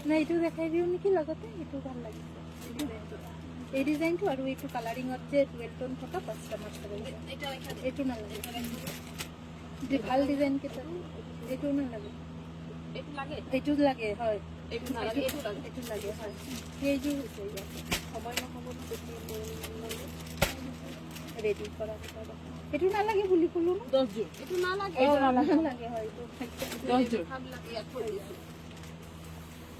না এইটো দেখাই দিও নেকি লগতে, এইটো ভাল লাগিছে এই ডিজাইনটো। আৰু এইটো কালাৰিঙত যে টুৱেল টোন থকা পাঁচটা মাষ্টাৰ এইটো নালাগে, ভাল ডিজাইন কেইটা এইটো নালাগে, এইটো লাগে হয়, এইটো লাগে হয়। কেইযোৰ হৈছে ইয়াত সময় নহ'ব ৰেডি কৰা এইটো নালাগে বুলি ক'লো 10 যোৰ এইটো নালাগে নালাগে হয় এইটো 10 যোৰ।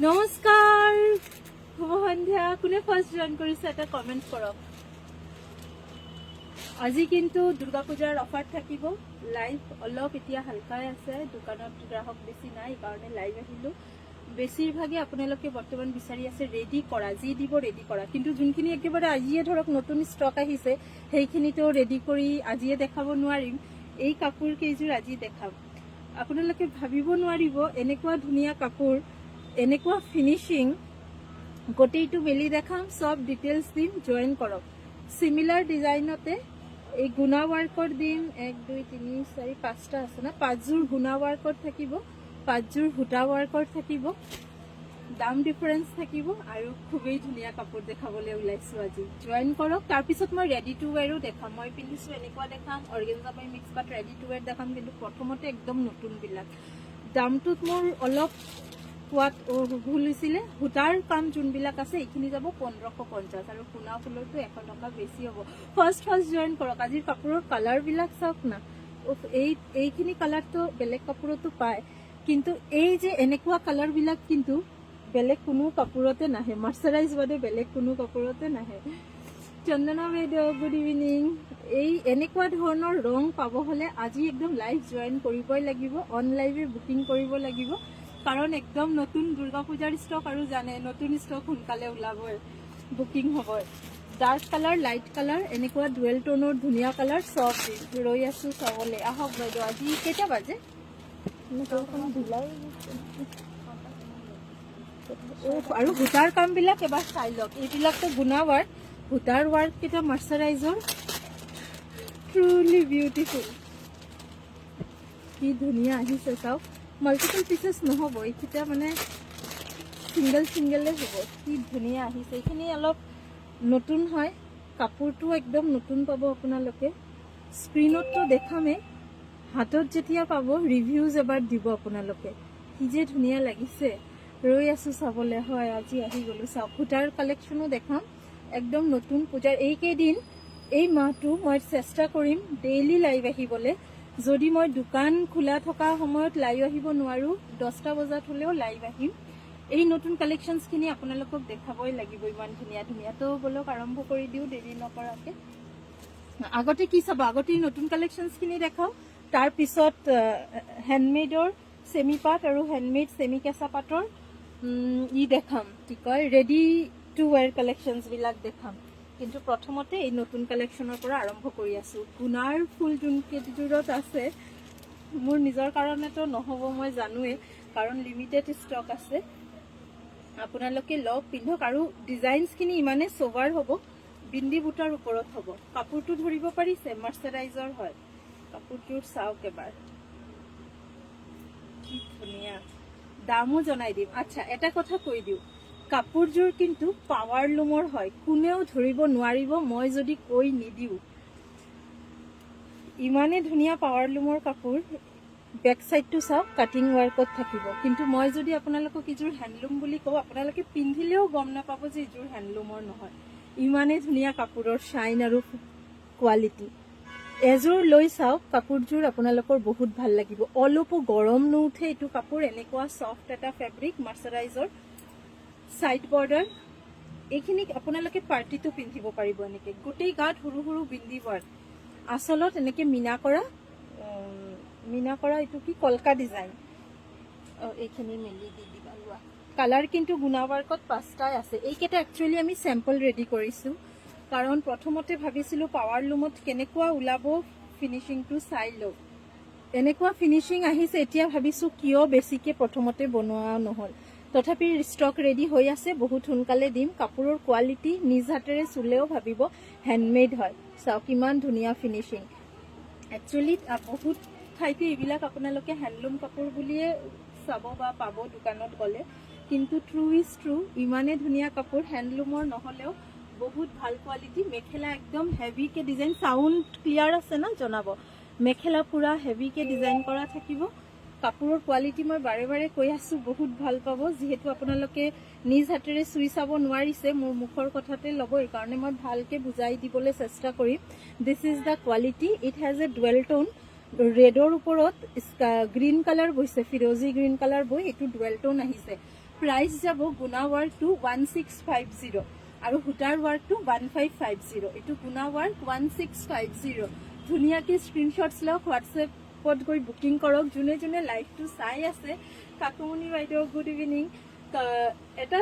নমস্কাৰ, শুভ সন্ধ্যা। কোনে ফাৰ্ষ্ট জইন কৰিছে এটা কমেণ্ট কৰক। আজি কিন্তু দুৰ্গা পূজাৰ অফাৰ থাকিব। লাইভ অলপ এতিয়া হালকাই আছে, দোকানত গ্ৰাহক বেছি নাই, সেইকাৰণে লাইভ আহিলোঁ। বেছিভাগে আপোনালোকে বৰ্তমান বিচাৰি আছে ৰেডি কৰা, যি দিব ৰেডি কৰা, কিন্তু যোনখিনি একেবাৰে আজিয়ে ধৰক নতুন ষ্টক আহিছে সেইখিনিতো ৰেডি কৰি আজিয়ে দেখাব নোৱাৰিম। এই কাপোৰ কেইযোৰ আজি দেখাম। আপোনালোকে ভাবিব নোৱাৰিব এনেকুৱা ধুনীয়া কাপোৰ, এনেকুৱা ফিনিচিং, গোটেইটো মেলি দেখাম, চব ডিটেইলছ দিম, জইন কৰক। চিমিলাৰ ডিজাইনতে এই গুণা ৱাৰ্কৰ দিম, 1 2 3 4 5টা আছে না, 5যোৰ গুণা ৱাৰ্কত থাকিব, 5যোৰ সূতা ৱাৰ্কত থাকিব, দাম ডিফাৰেঞ্চ থাকিব, আৰু খুবেই ধুনীয়া কাপোৰ দেখাবলৈ ওলাইছোঁ আজি। জইন কৰক। তাৰপিছত মই ৰেডি টু ৱেৰো দেখাম। মই পিন্ধিছোঁ এনেকুৱা দেখাম, organza by mix but ready to wear দেখাম, কিন্তু প্ৰথমতে একদম নতুনবিলাক। দামটোত মোৰ অলপ কোৱাত ভুল হৈছিলে। সূতাৰ কাম যোনবিলাক আছে এইখিনি যাব 1550, আৰু সোণা ফুলৰটো 100 টকা বেছি হ'ব। ফাৰ্ষ্ট জইন কৰক। আজিৰ কাপোৰৰ কালাৰবিলাক চাওক না, এইখিনি কালাৰটো বেলেগ কাপোৰতো পায়, কিন্তু এই যে এনেকুৱা কালাৰবিলাক কিন্তু বেলেগ কোনো কাপোৰতে নাহে, মাৰ্চাৰাইজ বাদে বেলেগ কোনো কাপোৰতে নাহে। চন্দনা বাইদেউ গুড ইভিনিং। এই এনেকুৱা ধৰণৰ ৰং পাব হ'লে আজি একদম লাইভ জইন কৰিবই লাগিব, অন লাইভে বুকিং কৰিব লাগিব, কাৰণ একদম নতুন দুৰ্গা পূজাৰ ষ্টক, আৰু জানে নতুন ষ্টক সোনকালে ওলাবই, বুকিং হ'বই। ডাৰ্ক কালাৰ, লাইট কালাৰ, এনেকুৱা ডুৱেল টোনৰ ধুনীয়া কালাৰ চব ৰৈ আছোঁ চাবলৈ। আহক বাইদেউ। আজি কেইটা বাজে? আৰু সূতাৰ কামবিলাক এবাৰ চাই লওক। এইবিলাকতো গুণা ৱাৰ্ক, সূতাৰ ৱাৰ্ক কেইটা মাৰ্চাৰাইজৰ, ট্ৰুলি বিউটিফুল। কি ধুনীয়া আহিছে চাওক। মাল্টিপল পিচেছ নহ'ব, এইকেইটা মানে ছিংগলে হ'ব। কি ধুনীয়া আহিছে। এইখিনি অলপ নতুন হয়, কাপোৰটো একদম নতুন পাব আপোনালোকে। স্ক্ৰীণততো দেখামেই, হাতত যেতিয়া পাব ৰিভিউজ এবাৰ দিব আপোনালোকে। কি যে ধুনীয়া লাগিছে, ৰৈ আছোঁ চাবলৈ। হয়, আজি আহি গ'লোঁ। চাওক, সূতাৰ কালেকশ্যনো দেখাম, একদম নতুন। পূজাৰ এইকেইদিন, এই মাহটো মই চেষ্টা কৰিম ডেইলি লাইভ আহিবলৈ। যদি মই দোকান খোলা থকা সময়ত লাইভ আহিব নোৱাৰোঁ, 10টা বজাত হ'লেও লাইভ আহিম। এই নতুন কালেকশ্যনছখিনি আপোনালোকক দেখাবই লাগিব, ইমান ধুনীয়া ধুনীয়া। তো বলক আৰম্ভ কৰি দিওঁ দেৰি নকৰাকৈ। আগতে কি চাব, আগতে নতুন কালেকশ্যনছখিনি দেখাওঁ, তাৰপিছত হেণ্ডমেডৰ ছেমি পাট আৰু হেণ্ডমেড ছেমি কেঁচা পাটৰ দেখাম, কি কয় ৰেডি টু ৱেৰ কালেকশ্যনছবিলাক দেখাম। কিন্তু প্ৰথমতে এই নতুন কালেকশ্যনৰ পৰা আৰম্ভ কৰি আছোঁ। গুণাৰ ফুল যোনকেইযোৰত আছে, মোৰ নিজৰ কাৰণেতো নহ'ব মই জানোৱেই, কাৰণ লিমিটেড ষ্টক আছে। আপোনালোকে লওক, পিন্ধক, আৰু ডিজাইনছখিনি ইমানে চভাৰ হ'ব, বিন্দি বুটাৰ ওপৰত হ'ব। কাপোৰটো ধৰিব পাৰিছে, মাৰ্চাৰাইজৰ হয়। কাপোৰটোৰ চাওক এবাৰ, কি ধুনীয়া। দামো জনাই দিম। আচ্ছা, এটা কথা কৈ দিওঁ, কাপোৰযোৰ কিন্তু পাৱাৰ লুমৰ হয়, কোনেও ধৰিব নোৱাৰিব মই যদি কৈ নিদিওঁ। ইমানে ধুনীয়া পাৱাৰ লুমৰ কাপোৰ। বেক চাইডটো চাওক, কাটিং ৱাৰ্কত থাকিব, কিন্তু মই যদি আপোনালোকক এইযোৰ হেণ্ডলুম বুলি কওঁ, আপোনালোকে পিন্ধিলেও গম নাপাব যে এইযোৰ হেণ্ডলুমৰ নহয়। ইমানে ধুনীয়া কাপোৰৰ শ্বাইন আৰু কোৱালিটি। এযোৰ লৈ চাওক, কাপোৰযোৰ আপোনালোকৰ বহুত ভাল লাগিব। অলপো গৰম নুঠে এইটো কাপোৰ, এনেকুৱা ছফ্ট এটা ফেব্ৰিক, মাৰ্চাৰাইজৰ, ছাইড বৰ্ডাৰ। এইখিনি আপোনালোকে পাৰ্টিটো পিন্ধিব পাৰিব এনেকে, গোটেই গাত সৰু সৰু বিন্দি ৱাৰ্ক, আচলত এনেকে মিনা কৰা এইটো কি কলকা ডিজাইন। এইখিনি মেলি দি দিবা লোৱা। কালাৰ কিন্তু গুণা ৱাৰ্কত 5টাই আছে। এইকেইটা একচুৱেলি আমি চেম্পল ৰেডি কৰিছোঁ, কাৰণ প্ৰথমতে ভাবিছিলোঁ পাৱাৰ লুমত কেনেকুৱা ওলাব ফিনিচিংটো চাই লওঁ। এনেকুৱা ফিনিচিং আহিছে, এতিয়া ভাবিছোঁ কিয় বেছিকৈ প্ৰথমতে বনোৱা নহ'ল। তথাপি ষ্টক ৰেডি হৈ আছে, বহুত সোনকালে দিম। কাপোৰৰ কোৱালিটি নিজ হাতেৰে চুলেও ভাবিব হেণ্ডমেড হয়। চাওক ইমান ধুনীয়া ফিনিচিং। একচুৱেলি বহুত ঠাইতে এইবিলাক আপোনালোকে হেণ্ডলুম কাপোৰ বুলিয়ে চাব বা পাব দোকানত গ'লে, কিন্তু ট্ৰু ইজ ট্ৰু, ইমানে ধুনীয়া কাপোৰ, হ্যান্ডলুমৰ নহলেও বহুত ভাল কোৱালিটি। মেখেলা একদম হেভিকে ডিজাইন, সাউন্ড ক্লিয়াৰ আছে না জনাব। মেখেলা পুৰা হেভিকে ডিজাইন কৰা থাকিব। কাপোৰৰ কোৱালিটি মই বাৰে বাৰে কৈ আছো, বহুত ভাল পাব। যেহেতু আপোনালোকে নিজ হাতেৰে চুই চাব নোৱাৰিছে, মোৰ মুখৰ কথাতে ল'ব, এইকাৰণে মই ভালকে বুজাই দিবলৈ চেষ্টা কৰিম। দিছ is the quality. It has a dual টোন, ৰেডৰ ওপৰত গ্ৰীণ কালাৰ বৈছে, ফিৰোজি গ্ৰীণ কালাৰ বৈ এইটো ডুৱেল টোন আহিছে। প্ৰাইচ যাব গুণা ৱাৰ্কটো 1650 আৰু সূতাৰ ৱাৰ্কটো 1550। এইটো গুণা ৱাৰ্ক 1650। ধুনীয়াকে স্ক্ৰীনশ্বটছ লওক, হোৱাটছএপত গৈ বুকিং কৰক। যোনে যোনে লাইভটো চাই আছে, কাকুমণি বাইদেউ গুড ইভিনিং, এটা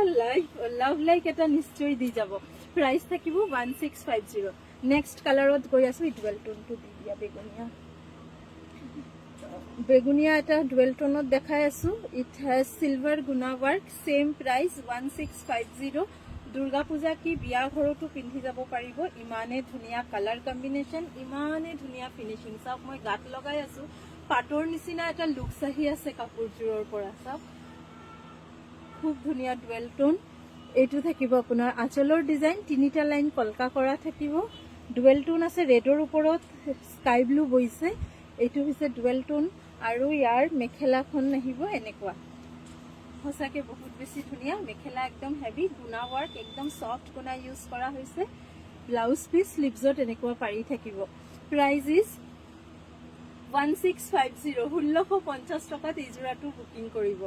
লাভ লাইক এটা নিশ্চয় দি যাব। প্ৰাইচ থাকিব 1650। নেক্সট কালাৰত গৈ আছো, ডুৱেল টোনটো দি দিয়া, বেগুনিয়া এটা ডুৱেল টোনত দেখাই আছো। ইট হেজ সিলভাৰ গুণা work, same price 1650। Durga Puja কি বিয়া ঘৰতো পিন্ধি যাব পাৰিব। ইমানে ধুনীয়া কালাৰ কম্বিনেশ্যন, ইমানে ধুনীয়া ফিনিচিং। চাওক মই গাত লগাই আছো, পাটৰ নিচিনা এটা লুকছ আহি আছে কাপোৰযোৰৰ পৰা। চাওক খুব ধুনীয়া ডুৱেল টোন। এইটো থাকিব আপোনাৰ আঁচলৰ ডিজাইন, তিনিটা লাইন কলকা কৰা থাকিব। ডুৱেল টোন আছে, ৰেডৰ ওপৰত স্কাই ব্লু বৈছে। এইটো হৈছে ডুৱেল টোন আৰু ইয়াৰ মেখেলাখন আহিব এনেকুৱা। সঁচাকে বহুত বেছি ধুনীয়া মেখেলা, একদম হেভি গুণা ৱাৰ্ক, একদম সফ্ট গুণা ইউজ কৰা হৈছে। ব্লাউজ পিচ স্লিভছত এনেকুৱা পাৰি থাকিব। প্ৰাইজ ইজ 1650, 1650 টকাত এই যোৰাটো বুকিং কৰিব।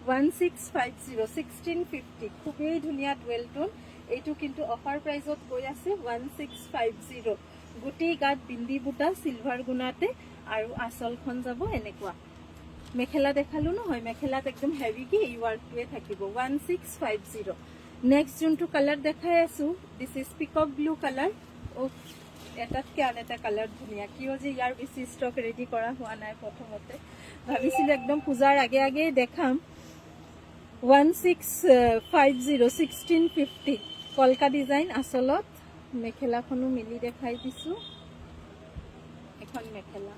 1650, 1650, খুবেই ধুনীয়া ডুৱেল টোন। এইটো কিন্তু অফাৰ প্ৰাইজত গৈ আছে 1650। গোটেই গাত বিন্দি বুটা চিলভাৰ গুণাতে আৰু আঁচলখন যাব এনেকুৱা। মেখেলা দেখালো নহয়, মেখেলাত একদম হেভিকে এই ৱাৰ্কটোৱে থাকিব। 1650। নেক্সট যোনটো কালাৰ দেখাই আছো, দিছ ইজ পিকক ব্লু কালাৰ। এটাতকে আন এটা কালাৰ ধুনীয়া। কিয় যে ইয়াৰ বেছি ষ্টক ৰেডি কৰা হোৱা নাই, প্ৰথমতে ভাবিছিলো একদম পূজাৰ আগে আগে দেখাম। 1650, 1650 কলকা ডিজাইন আঁচলত। মেখেলাখনো মিলি দেখাই দিছো, এখন মেখেলা।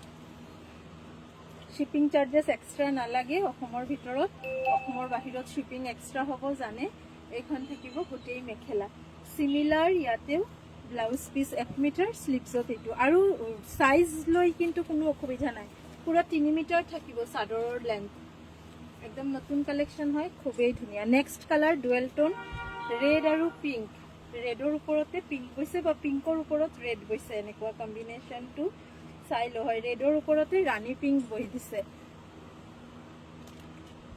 শিপিং চাৰ্জেছ এক্সট্ৰা নালাগে অসমৰ ভিতৰত, অসমৰ বাহিৰত শিপিং এক্সট্ৰা হ'ব জানে। এইখন থাকিব গোটেই মেখেলা। সিমিলাৰ ইয়াতেও ব্লাউজ পিচ 1 মিটাৰ, স্লিভছত এইটো। আৰু সাইজ লৈ কিন্তু কোনো অসুবিধা নাই, পুৰা 3 মিটাৰ থাকিব চাদৰৰ লেন্থ। একদম নতুন কালেকশ্যন হয়, খুবেই ধুনীয়া। নেক্সট কালাৰ ডুৱেল টোন, ৰেড আৰু পিংক। ৰেডৰ ওপৰতে পিংক বৈছে বা পিংকৰ ওপৰত ৰেড বৈছে, এনেকুৱা কম্বিনেশ্যনটো চাই লো হয়। ৰেডৰ ওপৰতে ৰাণী পিংক বৈ দিছে।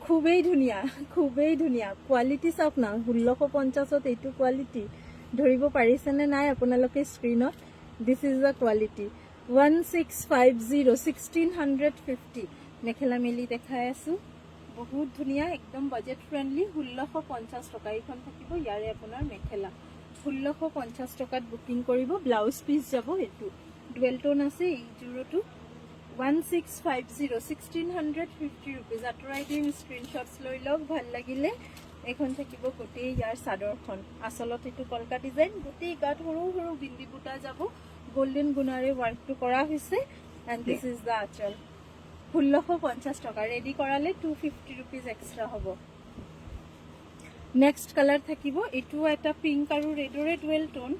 খুবেই ধুনীয়া, খুবেই ধুনীয়া। কোৱালিটি চাওক না, 1650ত এইটো কোৱালিটি ধৰিব পাৰিছেনে নাই আপোনালোকে স্ক্ৰীনত। This is the quality. 1650, 1650 mekhela মেলি দেখাই আছো। বহুত ধুনীয়া, একদম বাজেট ফ্ৰেণ্ডলি। 1650 টকা এইখন থাকিব। ইয়াৰে আপোনাৰ মেখেলা 1650 টকাত বুকিং কৰিব। ব্লাউজ পিচ যাব এইটো। ডুৱেল টোন আছে এই জোৰটো। 1650, 1650 ৰুপিজ। আঁতৰাই দিম, স্ক্ৰীনশ্বটছ লৈ লওক ভাল লাগিলে। এইখন থাকিব গোটেই ইয়াৰ চাদৰখন। আচলত এইটো কলকা ডিজাইন, গোটেই গাত সৰু সৰু বিন্দি বুটা যাব। গোল্ডেন গুণাৰে ৱাৰ্কটো কৰা হৈছে। এণ্ড দিছ ইজ দ্য আঁচল। 1650 টকা। ৰেডি কৰালে 250 ৰুপিজ এক্সট্ৰা হ'ব। নেক্সট কালাৰ থাকিব, এইটো এটা পিংক আৰু ৰেডৰে ডুৱেল টোন।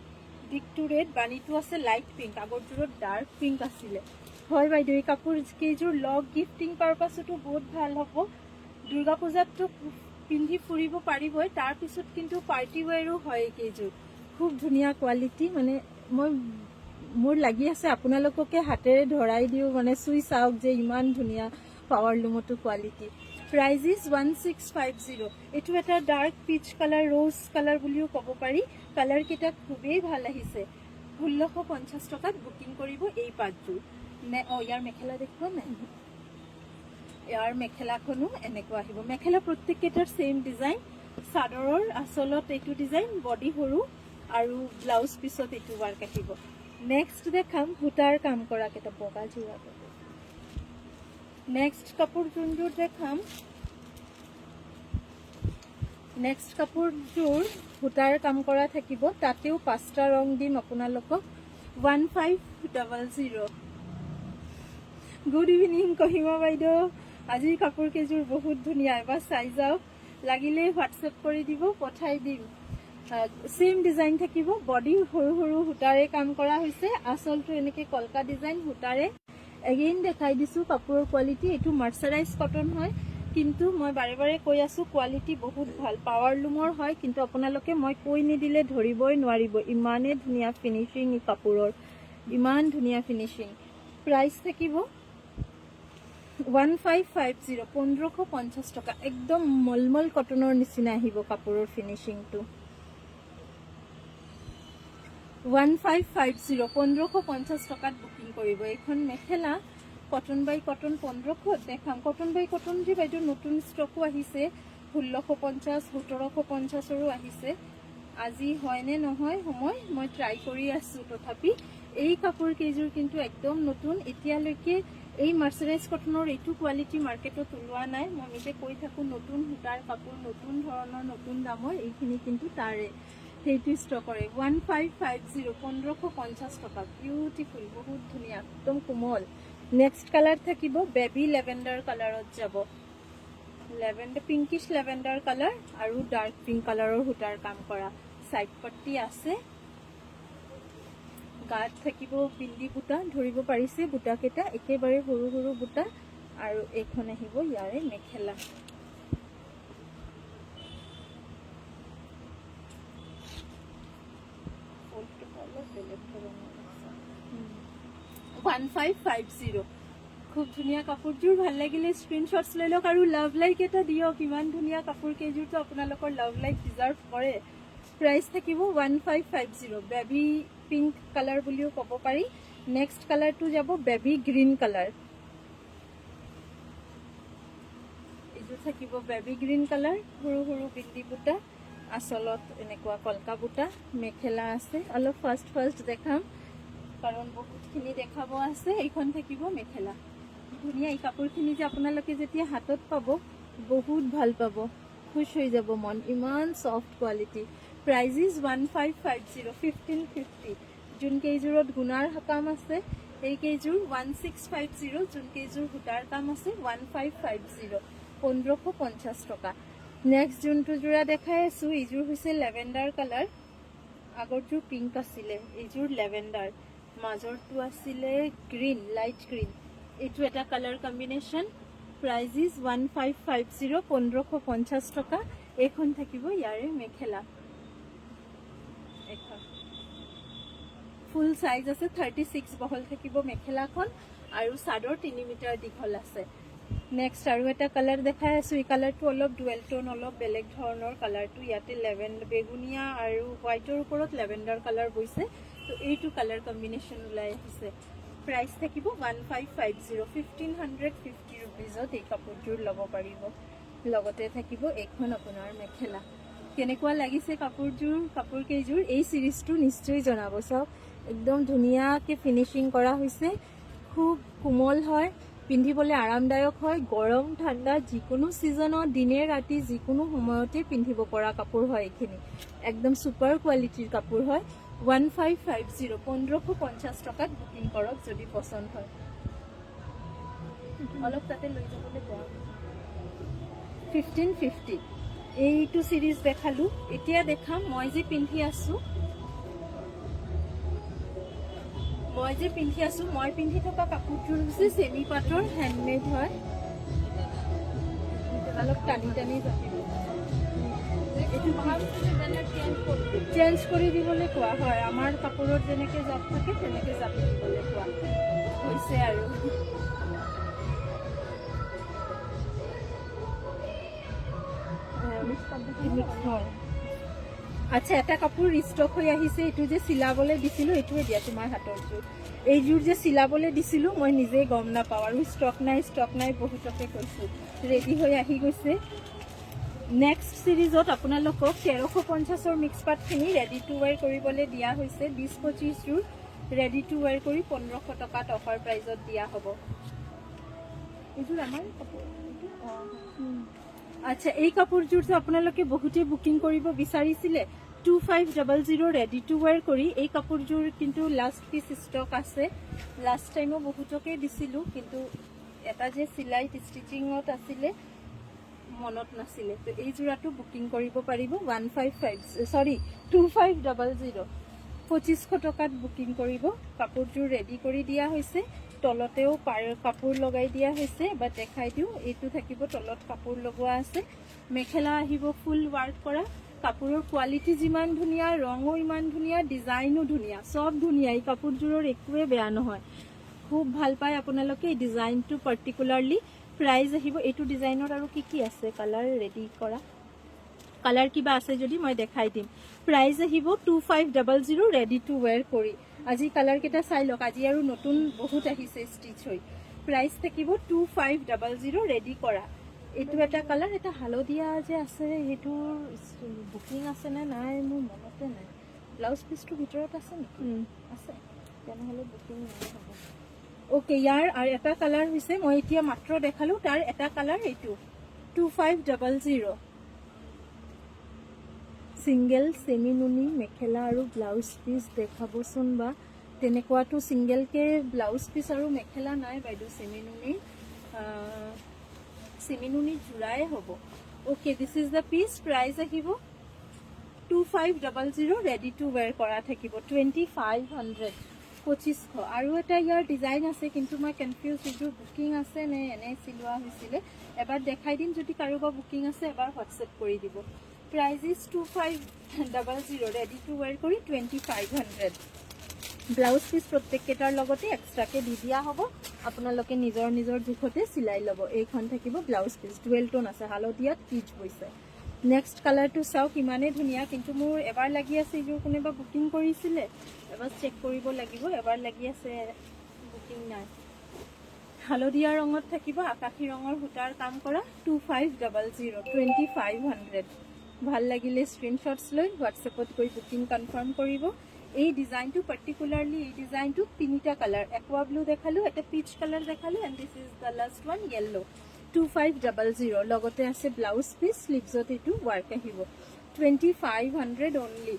দিকটো ৰেড, বাণীটো আছে লাইট পিংক। আগৰযোৰত ডাৰ্ক পিংক আছিলে। হয় বাইদেউ, এই কাপোৰ কেইযোৰ লগ গিফটিং পাৰপাছতো বহুত ভাল হ'ব। দুৰ্গা পূজাততো পিন্ধি ফুৰিব পাৰিবই, তাৰপিছত কিন্তু পাৰ্টি ৱেৰো হয় এইকেইযোৰ। খুব ধুনীয়া কোৱালিটি, মানে মোৰ লাগি আছে আপোনালোককে হাতেৰে ধৰাই দিওঁ, মানে চুই চাওক যে ইমান ধুনীয়া পাৱাৰ লুমতো কোৱালিটি। Price is 1650। এইটো এটা dark peach colour, rose colour বুলিও ক'ব পাৰি। কালাৰ কেইটা খুবেই ভাল আহিছে। 1650 টকাত বুকিং কৰিব এই পাতযোৰ। ইয়াৰ মেখেলা দেখুৱা নাই, ইয়াৰ মেখেলাখনো এনেকুৱা আহিব। মেখেলা প্ৰত্যেককেইটাৰ ছেইম ডিজাইন। চাদৰৰ আঁচলত এইটো ডিজাইন, বডি সৰু আৰু ব্লাউজ পিছত এইটো ৱাৰ্ক আহিব। নেক্সট দেখাম সূতাৰ কাম কৰা কেইটা বগা যোৰা। নেক্সট কাপোৰ যোনযোৰ দেখাম, নেক্সট কাপোৰযোৰ সূতাৰ কাম কৰা থাকিব। তাতেও 5টা ৰং দিম আপোনালোকক। 1500। গুড ইভিনিং কহিমা বাইদেউ। আজিৰ কাপোৰ কেইযোৰ বহুত ধুনীয়া, এবাৰ চাই যাওক। লাগিলে হোৱাটছএপ কৰি দিব, পঠাই দিম। সেম ডিজাইন থাকিব, বডি সৰু সৰু সূতাৰে কাম কৰা হৈছে, আচলটো এনেকে কলকা ডিজাইন সূতাৰে। এগেইন দেখাই দিছো কাপোৰৰ কোৱালিটি, এইটো মাৰ্চাৰাইজ কটন হয়, কিন্তু মই বাৰে বাৰে কৈ আছো কোৱালিটি বহুত ভাল, পাৱাৰ লুমৰ হয়, কিন্তু আপোনালোকে মই কৈ নিদিলে ধৰিবই নোৱাৰিব, ইমানেই ধুনীয়া ফিনিচিং এই কাপোৰৰ, ইমান ধুনীয়া ফিনিচিং। প্ৰাইচ থাকিব 1550, 1550 টকা। একদম মলমল কটনৰ নিচিনা আহিব কাপোৰৰ ফিনিচিংটো। 1550, 1550 টকাত বুকিং কৰিব। এইখন মেখেলা কটন বাই কটন 1500 দেখাম। কটন বাই কটন যে বাইদেউ নতুন ষ্টকো আহিছে, 1650, 1750ৰো আহিছে। আজি হয় নে নহয় সময় মই ট্ৰাই কৰি আছো, তথাপি এই কাপোৰ কেইযোৰ কিন্তু একদম নতুন। এতিয়ালৈকে এই মাৰ্চাৰাইজ কটনৰ এইটো কোৱালিটি মাৰ্কেটত ওলোৱা নাই। মই নিজে কৈ থাকো নতুন সূতাৰ কাপোৰ, নতুন ধৰণৰ, নতুন দামৰ, এইখিনি কিন্তু তাৰে সেইটো ষ্টকৰে। 1550, 1550 টকা। বিউটিফুল, বহুত ধুনীয়া, একদম কোমল। নেক্সট কালাৰ থাকিব বেবী লেভেণ্ডাৰ কালাৰত যাব, লেভেণ্ডাৰ পিংকিশ লেভেণ্ডাৰ কালাৰ আৰু ডাৰ্ক পিংক কালাৰৰ সূতাৰ কাম কৰা। সাইড পট্টি আছে, গাত থাকিব বিন্দি বুটা, ধৰিব পাৰিছে বুটা কেইটা, একেবাৰে সৰু সৰু বুটা। আৰু এইখন আহিব ইয়াৰে মেখেলা। 1550, খুব ধুনীয়া কাপোৰযোৰ। ভাল লাগিলে স্ক্ৰীনশ্বটছ লৈ লওক আৰু লাভ লাইক এটা দিয়ক। ইমান ধুনীয়া কাপোৰ কেইযোৰতো আপোনালোকৰ লাভ লাইক ডিজাৰ্ভ কৰে। প্ৰাইচ থাকিব 1550, বেবী পিংক কালাৰ বুলিও ক'ব পাৰি। নেক্সট কালাৰটো যাব বেবী গ্ৰীণ কালাৰ। এইযোৰ থাকিব বেবী গ্ৰীণ কালাৰ, সৰু সৰু বিন্দি বুটা, আচলত এনেকুৱা কলকা বুটা। মেখেলা আছে, অলপ ফাৰ্ষ্ট দেখাম কাৰণ বহুতখিনি দেখাব আছে। এইখন থাকিব মেখেলা। ধুনীয়া এই কাপোৰখিনি যে আপোনালোকে যেতিয়া হাতত পাব বহুত ভাল পাব, খুশ হৈ যাব মন, ইমান সফ্ট কোৱালিটি। প্ৰাইজেছ 1550, 1550। যোন কেইযোৰত গুণাৰ কাম আছে এই কেইযোৰ 1650, যোন কেইযোৰ সূতাৰ কাম আছে 1550, 1550 টকা। নেক্সট যোনটো যোৰা দেখাই আছো এইযোৰ হৈছে লেভেণ্ডাৰ কালাৰ। আগৰযোৰ পিংক আছিলে, এইযোৰ লেভেণ্ডাৰ, মাজৰটো আছিলে গ্ৰীণ, লাইট গ্ৰীণ। এইটো এটা কালাৰ কম্বিনেশ্যন। প্ৰাইজেছ 1550, 1550 টকা। এইখন থাকিব ইয়াৰে মেখেলা। এখন ফুল সাইজ আছে, 36 বহল থাকিব মেখেলাখন, আৰু চাদৰ 3 মিটাৰ দীঘল আছে। নেক্সট আৰু এটা কালাৰ দেখাই আছো। এই কালাৰটো অলপ ডুৱেল টোন, অলপ বেলেগ ধৰণৰ কালাৰটো। ইয়াতে বেগুনীয়া আৰু হোৱাইটৰ ওপৰত লেভেণ্ডাৰ কালাৰ বৈছে, তো এইটো কালাৰ কম্বিনেশ্যন ওলাই আহিছে। প্ৰাইচ থাকিব 1550, 1550 ৰুপিজত এই কাপোৰযোৰ ল'ব পাৰিব। লগতে থাকিব এইখন আপোনাৰ মেখেলা। কেনেকুৱা লাগিছে কাপোৰযোৰ, কাপোৰ কেইযোৰ? এই চিৰিজটো নিশ্চয় জনাব। চাওক একদম ধুনীয়াকে ফিনিচিং কৰা হৈছে, খুব কোমল হয়, পিন্ধিবলৈ আৰামদায়ক হয়। গৰম ঠাণ্ডা যিকোনো ছিজনত, দিনে ৰাতি যিকোনো সময়তে পিন্ধিব পৰা কাপোৰ হয় এইখিনি। একদম ছুপাৰ কোৱালিটিৰ কাপোৰ হয়। 1550, 1550 টকাত বুকিং কৰক যদি পচন্দ হয়। অলপ তাতে লৈ যাবলৈ বেয়া। 1550 এইটো চিৰিজ দেখালো। এতিয়া দেখাম মই যে পিন্ধি আছো, মই পিন্ধি থকা কাপোৰযোৰ হৈছে চেমি পাটৰ, হেণ্ডমেড হয়। অলপ টানি টানি জাপিব, চেঞ্জ কৰি দিবলৈ কোৱা হয়। আমাৰ কাপোৰত যেনেকে জাপ থাকে তেনেকে জাপি দিবলৈ কোৱা হৈছে। আৰু আচ্ছা, এটা কাপোৰ ৰিষ্টক হৈ আহিছে। এইটো যে চিলাবলৈ দিছিলো, এইটোৱে দিয়া তোমাৰ হাতৰ জোৰ। এইযোৰ যে চিলাবলৈ দিছিলো মই নিজে গম নাপাওঁ, আৰু ষ্টক নাই বহুতকে কৈছো। ৰেডি হৈ আহি গৈছে। নেক্সট চিৰিজত আপোনালোকক 1350ৰ মিক্স পাটখিনি ৰেডি টু ৱেৰ কৰিবলৈ দিয়া হৈছে। 20-25 যোৰ ৰেডি টু ৱেৰ কৰি 1500 টকাত অফাৰ প্ৰাইজত দিয়া হ'ব। এইযোৰ আমাৰ কাপোৰ। আচ্ছা, এই কাপোৰযোৰটো আপোনালোকে বহুতে বুকিং কৰিব বিচাৰিছিলে। 2500 ৰেডি টু ৱেৰ কৰি এই কাপোৰযোৰ কিন্তু লাষ্ট পিচ ষ্টক আছে। লাষ্ট টাইমো বহুতকে দিছিলো, কিন্তু এটা যে চিলাই ষ্টিচিঙত আছিলে মনত নাছিলে তো এই যোৰাটো বুকিং কৰিব পাৰিব 2500 2500 টকাত বুকিং কৰিব কাপোৰযোৰ ৰেডি কৰি দিয়া হৈছে তলতেও কাপোৰ লগাই দিয়া হৈছে বা দেখাই দিওঁ এইটো থাকিব তলত কাপোৰ লগোৱা আছে মেখেলা আহিব ফুল ৱাৰ্ক কৰা কাপোৰৰ কোৱালিটি যিমান ধুনীয়া ৰঙো ইমান ধুনীয়া ডিজাইনো ধুনীয়া সব ধুনীয়া এই কাপোৰযোৰৰ একোৱে বেয়া নহয় খুব ভাল পায় আপোনালোকে এই ডিজাইনটো পাৰ্টিকুলাৰলি প্ৰাইস আহিব এইটো ডিজাইনৰ আৰু কি আছে কালাৰ ৰেডি কৰা কালাৰ কিবা আছে যদি মই দেখাই দিম প্ৰাইস আহিব 2500 ৰেডি টু ওয়্যাৰ কৰি আজি কালাৰ কেটা চাই লওক আজি আৰু নতুন বহুত আহিছে ষ্টিচ হৈ প্ৰাইস থাকিব 2500 ৰেডি কৰা এইটো এটা কালাৰ এটা হালদিয়া যে আছে হেতু বুকিং আছে না নাই মোৰ মনতে নাই ব্লাউজ পিসটো ভিতৰত আছে নেকি আছে তেনেহলে বুকিং নাই হ'ব ওকে ইয়াৰ আৰু এটা কালাৰ হৈছে মই এতিয়া মাত্ৰ দেখালো তাৰ এটা কালাৰ এইটো 2500 সিঙ্গেল সেমি নুনি মেখেলা আৰু ব্লাউজ পিস দেখাবচোন বা তেনেকুৱাটো সিঙ্গেল কে ব্লাউজ পিস আৰু মেখেলা নাই বাইদু সেমি নুনি জুৰাই হ'ব okay this is da piece price আহিব 2500 ৰেডি টু ওয়্যাৰ কৰা থাকিব 2500 2500 আৰু এটা ইয়াৰ ডিজাইন আছে কিন্তু মই কনফিউজ হৈছো বুকিং আছে নে এনে সিলোৱা হৈছিল এবাৰ দেখাই দিম যদি কাৰোবা বুকিং আছে এবাৰ হোৱাটসএপ কৰি দিব price is 2500 ready to wear কৰি 2500 ব্লাউজ পিস প্ৰত্যেক কেটাৰ লগতে এক্সট্ৰাকে দি দিয়া হ'ব আপোনালোকে নিজৰ জুখতে সিলাই ল'ব এইখন থাকিব ব্লাউজ পিস ডুৱেল টোন আছে হালদিয়াত পিচ বৈছে নেক্সট কালাৰটো চাওক ইমানে ধুনীয়া কিন্তু মোৰ এবাৰ লাগি আছে ইজোৰ কোনেবা বুকিং কৰিছিলে এবাৰ চেক কৰিব লাগিব এবাৰ লাগি আছে বুকিং নাই হালদিয়া ৰঙত থাকিব আকাশী ৰঙৰ হুটাৰ কাম কৰা 2500 ভাল লাগিলে স্ক্ৰিনশ্বটছ লৈ হোৱাটসএপত গৈ বুকিং কনফাৰ্ম কৰিব এই ডিজাইনটো পাৰ্টিকুলাৰলি এই ডিজাইনটো তিনিটা কালাৰ একোৱা ব্লু দেখালো এটা পিচ কালাৰ দেখালো and this is the last one yellow 2500 লগতে আছে ব্লাউজ পিস স্লিভছত এটো ওয়ার্ক আহিব 2500 অনলি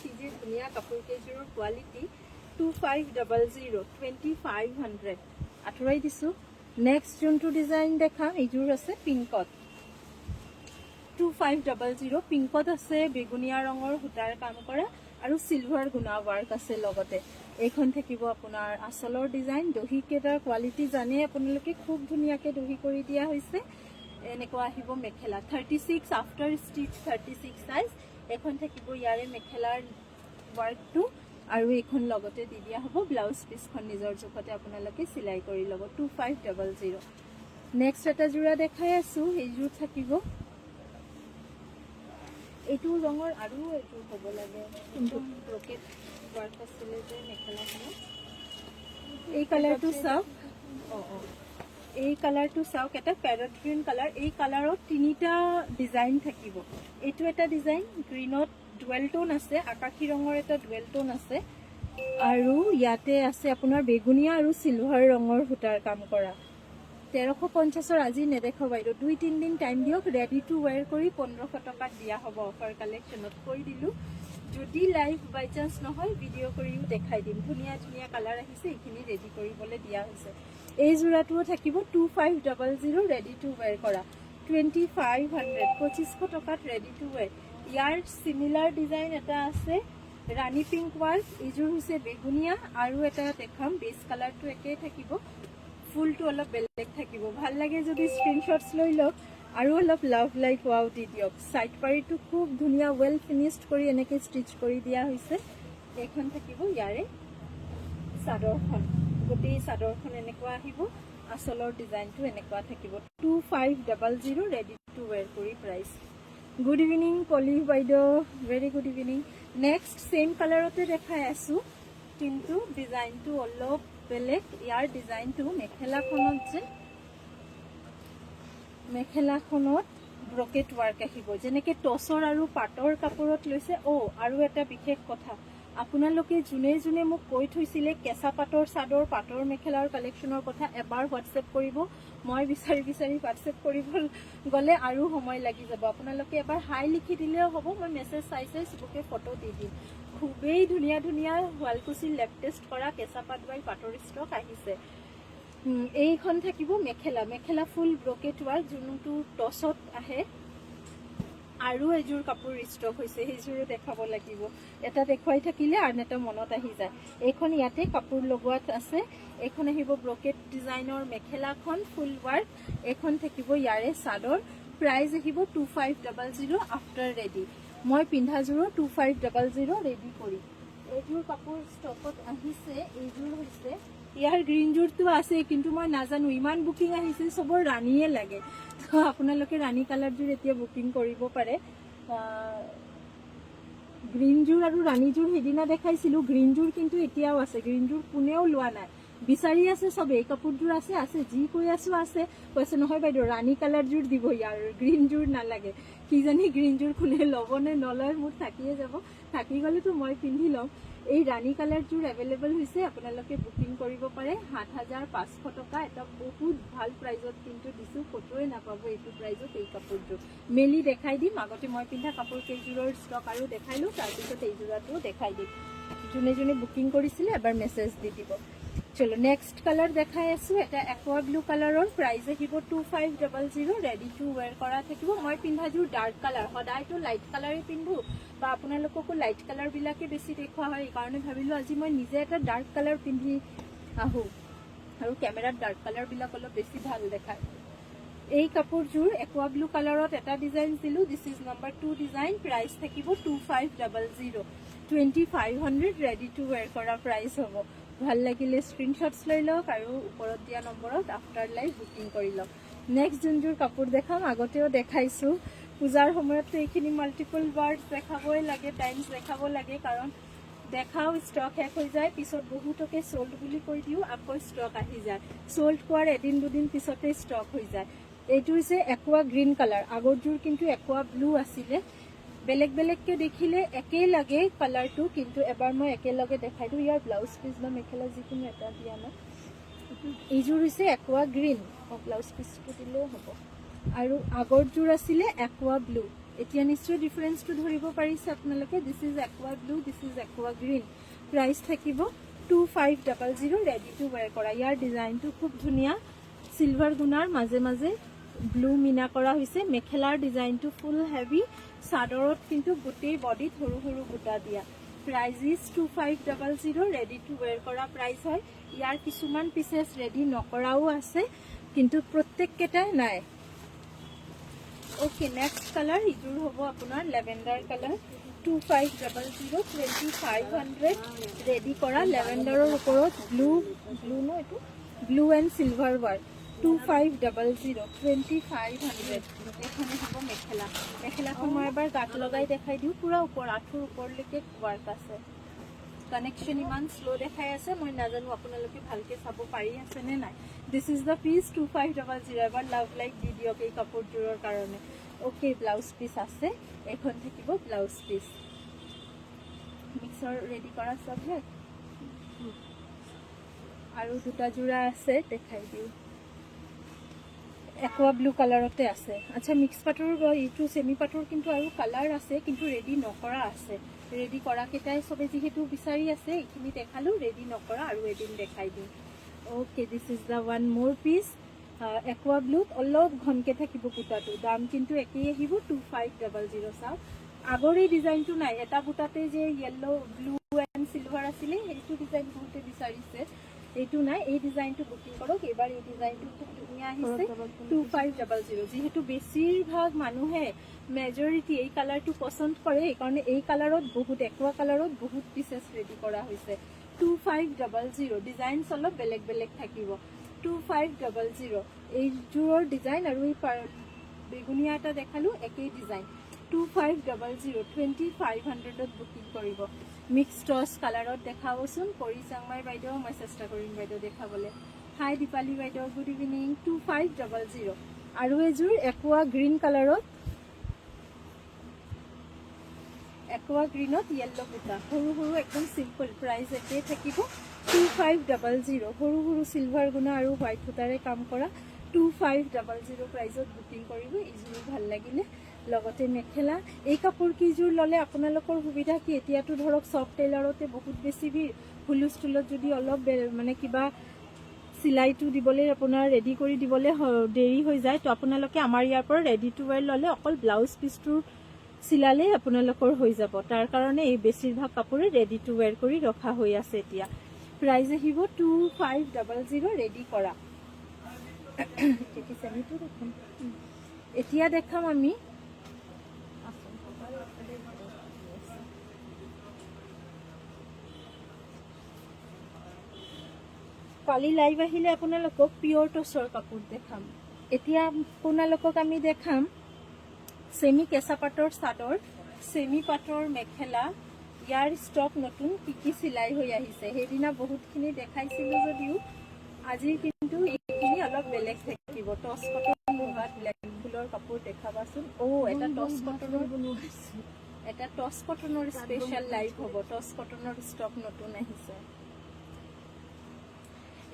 কিজে ধুনিয়া কাপোৰ কেজোৰৰ কোৱালিটি 2500 2500 আঠৰাই দিছো নেক্সট যোনটো ডিজাইন দেখাম এইযোৰ আছে পিংকত 2500 পিংকত আছে বেগুনিয়া ৰঙৰ হুটাৰ কাম কৰা আৰু সিলভাৰ গুনা ওয়াৰ্ক আছে লগতে এইখন থাকিব আপোনাৰ আসলৰ ডিজাইন দহি কেটাৰ কোৱালিটি জানে আপোনালোকে খুব ধুনিয়াকে দহি কৰি দিয়া হৈছে এনেকুৱা আহিব মেখেলা 36 আফটাৰ ষ্টিচ 36 সাইজ এখন থাকিব ইয়াৰে মেখেলাৰ ওয়াৰ্কটো আৰু এইখন লগতে দি দিয়া হ'ব ব্লাউজ পিসখন নিজৰ জোখতে আপোনালোকে সিলাই কৰি ল'ব 2500 নেক্সট এটা জোৰা দেখাই আছো এইযোৰ থাকিব এইটো ৰঙৰ আৰু এইটো হ'ব লাগে কিন্তু ব্ৰকেট ওয়াৰ্ক আছে যে মেখেলাখন এই কালাৰটো চাওক এই কালাৰটো চাওক এটা প্যাৰট গ্ৰীন কালাৰ এই কালাৰত তিনিটা ডিজাইন থাকিব এইটো এটা ডিজাইন গ্ৰীনত ডুৱেল টোন আছে আকাশী ৰঙৰ এটা ডুৱেল টোন আছে আৰু ইয়াতে আছে আপোনাৰ বেগুনিয়া আৰু সিলভাৰ ৰঙৰ হুটাৰ কাম কৰা 1350 আজি নেদেখো বাইদেউ 2-3 দিন টাইম দিয়ক ৰেডি টু ওয়্যাৰ কৰি 1500 টকাত দিয়া হ'ব অফাৰ কালেকশনত কৈ দিলু যদি লাইভ বাই চান্স নহয় ভিডিও কৰিও দেখাই দিম ধুনিয়া ধুনিয়া কালাৰ আহিছে এইখিনি ৰেডি কৰিবলে দিয়া হৈছে এই জোৰাটো থাকিব 2500 ৰেডি টু ওয়্যাৰ কৰা 2500 2500 টকাত ৰেডি টু ওয়্যাৰ ইয়াৰ সিমিলাৰ ডিজাইন এটা আছে ৰানী পিংক ওয়াৰ্ক এইযোৰ হৈছে বেগুনিয়া আৰু এটা দেখাম বেস কালাৰটো একে থাকিব ফুলটো অলপ বেলেগ থাকিব ভাল লাগে যদি স্ক্ৰিনশ্বটছ লৈ লওক আৰু অলপ লাভ লাইক ওয়াও দি দিয়ক সাইড পাৰিটো খুব ধুনিয়া ওয়েল ফিনিশড কৰি এনেকে ষ্টিচ কৰি দিয়া হৈছে এইখন থাকিব ইয়াৰে সাদৰখন গোটেই সাদৰখন এনেকুৱা আহিব আসলৰ ডিজাইনটো এনেকুৱা থাকিব 2500 ৰেডি টু ওয়্যাৰ কৰি প্ৰাইস গুড ইভিনিং পলি বাইদেউ very good evening next same কালাৰতে দেখাই আছো কিন্তু ডিজাইনটো অলপ বেলেগ ইয়াৰ ডিজাইনটো মেখেলাখনত যে মেখেলাখনত ব্ৰকেট ওয়াৰ্ক আহিব যেনেকে টসৰ আৰু পাটৰ কাপোৰত লৈছে আৰু এটা বিশেষ কথা আপোনালোকে জুনে জুনে মোক কৈ থৈছিলে কেঁচা পাটৰ চাদৰ পাটৰ মেখেলাৰ কালেকশনৰ কথা এবাৰ হোৱাটসএপ কৰিব মই বিচাৰি হোৱাটসএপ কৰিব গলে আৰু সময় লাগি যাব আপোনালোকে এবাৰ হাই লিখি দিলেও হ'ব মই মেসেজ চাই চবকে ফটো দি দিম খুবেই ধুনিয়া ধুনিয়া শুৱালকুছিৰ লেটেষ্ট কৰা কেঁচা পাট বাই পাটৰ ষ্টক আহিছে এইখন থাকিব মেখেলা মেখেলা ফুল ব্ৰকেট ৱাৰ্ক যোনটো টছত আহে আৰু এযোৰ কাপোৰ ষ্টক হৈছে সেইযোৰো দেখাব লাগিব এটা দেখুৱাই থাকিলে আন এটা মনত আহি যায় এইখন ইয়াতে কাপোৰ লগোৱাত আছে এইখন আহিব ব্ৰকেট ডিজাইনৰ মেখেলাখন ফুল ৱাৰ্ক এইখন থাকিব ইয়াৰে চাদৰ প্ৰাইস আহিব 2500 আফটাৰ ৰেডি মই পিন্ধাযোৰো 2500 ৰেডি কৰি এইযোৰ কাপোৰ ষ্টকত আহিছে এইযোৰ হৈছে ইয়াৰ গ্ৰীনযোৰটো আছে কিন্তু মই নাজানো ইমান বুকিং আহিছে সবৰ ৰাণীয়ে লাগে তো আপোনালোকে ৰাণী কালাৰযোৰ এতিয়া বুকিং কৰিব পাৰে গ্ৰীনযোৰ আৰু ৰাণীযোৰ সেইদিনা দেখাইছিলো গ্ৰীনযোৰ কিন্তু এতিয়াও আছে গ্ৰীনযোৰ কোনেও লোৱা নাই বিচাৰি আছে সবে এই কাপোৰযোৰ আছে আছে যি কৈ আছো আছে কৈছে নহয় বাইদেউ ৰাণী কালাৰযোৰ দিব ইয়াৰ গ্ৰীনযোৰ নালাগে কিজানি গ্ৰীনযোৰ কোনে ল'ব নে নলয় মোৰ থাকিয়ে যাব থাকি গ'লেতো মই পিন্ধি ল'ম এই ৰাণী কালাৰযোৰ এভেইলেবল হৈছে আপোনালোকে বুকিং কৰিব পাৰে ৭৫০০ টকা এটা বহুত ভাল প্ৰাইজত কিন্তু দিছো ফটোৱে নাপাব এইটো প্ৰাইজত এই কাপোৰযোৰ মেলি দেখাই দিম আগতে মই পিন্ধা কাপোৰ কেইযোৰৰ ষ্টক আৰু দেখাইলো তাৰপিছত এইযোৰাটো দেখাই দিম যোনে যোনে বুকিং কৰিছিলে এবাৰ মেছেজ দি দিব চলো নেক্সট কালাৰ দেখাই আছো এটা একুয়া ব্লু কালাৰৰ প্ৰাইস আহিব 2500 ৰেডি টু ওয়্যাৰ কৰা থাকিব মই পিন্ধাযোৰ ডাৰ্ক কালাৰ সদায়তো লাইট কালাৰে পিন্ধো বা আপোনালোককো লাইট কালাৰ বিলাকে বেছি দেখুৱা হয় এই কাৰণে ভাবিলো আজি মই নিজে এটা ডাৰ্ক কালাৰ পিন্ধি আহো আৰু কেমেৰাত ডাৰ্ক কালাৰ বিলাক অলপ বেছি ভাল দেখায় এই কাপোৰযোৰ একুয়া ব্লু কালাৰত এটা ডিজাইন দিলো this is number 2 design price থাকিব 2500 2500 ৰেডি টু ওয়্যাৰ কৰা প্ৰাইস হ'ব ভাল লাগিলে স্ক্ৰিনশ্বটছ লৈ লওক আৰু ওপৰত দিয়া নম্বৰত আফটাৰ লাইভ বুকিং কৰি লওক নেক্সট যোনযোৰ কাপোৰ দেখাম আগতেও দেখাইছো পূজাৰ সময়তো এইখিনি মাল্টিপল বাৰ্ডছ দেখাবই লাগে টাইমছ দেখাব লাগে কাৰণ দেখাও ষ্টক শেষ হৈ যায় পিছত বহুতকে সোল্ড বুলি কৈ দিও আকৌ ষ্টক আহি যায় সোল্ড কোৱাৰ এদিন দুদিন পিছতে ষ্টক হৈ যায় এইটো হৈছে একুয়া গ্ৰীণ কালাৰ আগৰযোৰ কিন্তু একুয়া ব্লু আছিলে বেলেগ বেলেগকে দেখিলে একে লাগে কালাৰটো কিন্তু এবাৰ মই একেলগে দেখাই দিও ইয়াৰ ব্লাউজ পিস বা মেখেলা যিকোনো এটা দিয়া না এইযোৰ হৈছে একুয়া গ্ৰীণ ব্লাউজ পিসটো দিলেও হ'ব আৰু আগৰযোৰ আছিলে একুয়া ব্লু এতিয়া নিশ্চয় ডিফাৰেন্সটো ধৰিব পাৰিছে আপোনালোকে this is Aqua blue this is Aqua green price থাকিব 2500 ৰেডি টু ওয়্যাৰ কৰা ইয়াৰ ডিজাইনটো খুব ধুনীয়া সিলভাৰ গুণাৰ মাজে মাজে ব্লু মিনা কৰা হৈছে মেখেলাৰ ডিজাইনটো ফুল হেভি চাদৰত কিন্তু গোটেই বডিত সৰু সৰু বুটা দিয়া price is 2500 ready to where কৰা প্ৰাইস হয় ইয়াৰ কিছুমান পিসেছ ৰেডি নকৰাও আছে কিন্তু প্ৰত্যেককেটা নাই ওকে নেক্সট কালাৰ ইযোৰ হ'ব আপোনাৰ লেভেণ্ডাৰ কালাৰ 2500 2500 ৰেডি কৰা লেভেণ্ডাৰৰ ওপৰত ব্লু নো এটো ব্লু এণ্ড সিলভাৰ ৱাৰ্ক 2500 2500 এখানে হ'ব মেখেলা মেখেলাখন মই এবাৰ গাত লগাই দেখাই দিও পুৰা ওপৰ আঠুৰ ওপৰলৈকে ৱাৰ্ক আছে কানেকশন ইমান স্লো দেখাই আছে মই নাজানো আপোনালোকে ভালকে চাব পাৰি আছে নে নাই দিস ইজ দা পিস 2500 এবাৰ লাভ লাইক দি দিয়ক এই কাপোৰটোৰ কাৰণে ওকে ব্লাউজ পিস আছে এখন থাকিব ব্লাউজ পিস মিক্সাৰ ৰেডি কৰা সব হে আৰু দুটা জোৰা আছে দেখাই দিও একুয়া ব্লু কালাৰতে আছে আচ্ছা মিক্স পাটৰ ইটো সেমি পাটৰ কিন্তু আৰু কালাৰ আছে কিন্তু ৰেডি নকৰা আছে ৰেডি কৰা কেটাই সবে যেহেতু বিচাৰি আছে এইখিনি দেখালো ৰেডি নকৰা আৰু এদিন দেখাই দিম okay this is the one more piece Aqua blue অলপ ঘনকে থাকিব বুটাটো দাম কিন্তু একেই আহিব 2500 চাও আগৰ এই ডিজাইনটো নাই এটা বুটাতে যে ইয়েলো ব্লু এণ্ড সিলভাৰ আছিল এইটো ডিজাইন বহুতে বিচাৰিছে এইটো নাই এই ডিজাইনটো বুকিং কৰক এবাৰ এই ডিজাইনটো খুব ধুনীয়া আহিছে 2500 যেহেতু বেছিভাগ মানুহে মেজৰিটি এই কালাৰটো পছন্দ কৰে এই কাৰণে এই কালাৰত বহুত একুয়া কালাৰত বহুত পিসেছ ৰেডি কৰা হৈছে 2500 ডিজাইনছ অলপ বেলেগ বেলেগ থাকিব 2500 এই জোৰৰ ডিজাইন আৰু এই বেগুনিয়া এটা দেখালো একেই ডিজাইন 2500 2500ত বুকিং কৰিব মিক্স টস কালাৰত দেখাওচোন কৰি চাংমাই বাইদেউ মই চেষ্টা কৰিম বাইদেউ দেখাবলে হাই দীপালি বাইদেউ গুড ইভিনিং 2500 আৰু এযোৰ একুয়া গ্ৰীণ কালাৰত একুয়া গ্ৰীণত ইয়েলো বুটা সৰু সৰু একদম সিম্পল প্ৰাইস একে থাকিব 2500 সৰু সৰু সিলভাৰ গুণা আৰু হোৱাইট বুটাৰে কাম কৰা 2500 প্ৰাইসত বুকিং কৰিব ইজুৰি ভাল লাগিলে লগতে মেখেলা এই কাপোৰ কিজোৰ ললে আপোনালোকৰ সুবিধা কি এতিয়াটো ধৰক সফট টেইলাৰতে বহুত বেছি ভিৰ হুলুস্তুলত যদি অলপ মানে কিবা চিলাইটো দিবলৈ আপোনাৰ ৰেডি কৰি দিবলৈ দেৰি হৈ যায়, তো আপোনালোকে আমাৰ ইয়াৰ পৰা ৰেডি টু ৱেৰ ল'লে অকল ব্লাউজ পিচটোৰ চিলালে আপোনালোকৰ হৈ যাব। তাৰ কাৰণে এই বেছিভাগ কাপোৰে ৰেডি টু ৱেৰ কৰি ৰখা হৈ আছে এতিয়া। প্ৰাইচ আহিব 2500 ৰেডি কৰা। এতিয়া দেখাম আমি কালি লাইভ আহিলে আপোনালোকক পিয়ৰ টচৰ কাপোৰ দেখাম। এতিয়া আপোনালোকক আমি দেখাম সেমি কেঁচা পাটৰ চাদৰ, সেমি পাটৰ মেখেলা। ইয়াৰ ষ্টক নতুন কি চিলাই হৈ আহিছে। সেইদিনা বহুতখিনি দেখাইছিলো যদিও আজি কিন্তু এইখিনি অলপ বেলেগ থাকিব। টচ কটন মুগাত ব্লেক ফুলৰ কাপোৰ দেখাবাচোন। এটা টচ কটনৰ স্পেচিয়েল লাইভ হ'ব। টচ কটনৰ ষ্টক নতুন আহিছে।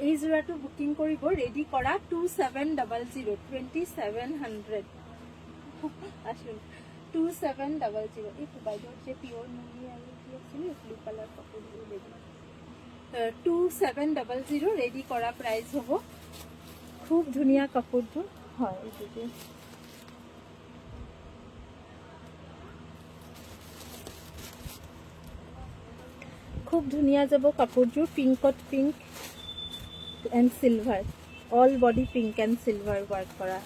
এই যোৰাটো বুকিং কৰিব ৰেডি কৰা 2700 2700 আসুন 2700। এই বাইদেউৰ যে পিয়ৰ মুগী আৰু কি আছিল ব্লু কালাৰ কাপোৰবোৰ ৰেডি 2700 ৰেডি কৰা প্ৰাইচ হ'ব। খুব ধুনীয়া কাপোৰটো হয়। এইটো খুব ধুনীয়া যাব কাপোৰযোৰ। পিংকত pink and silver, all body pink and silver work কৰা।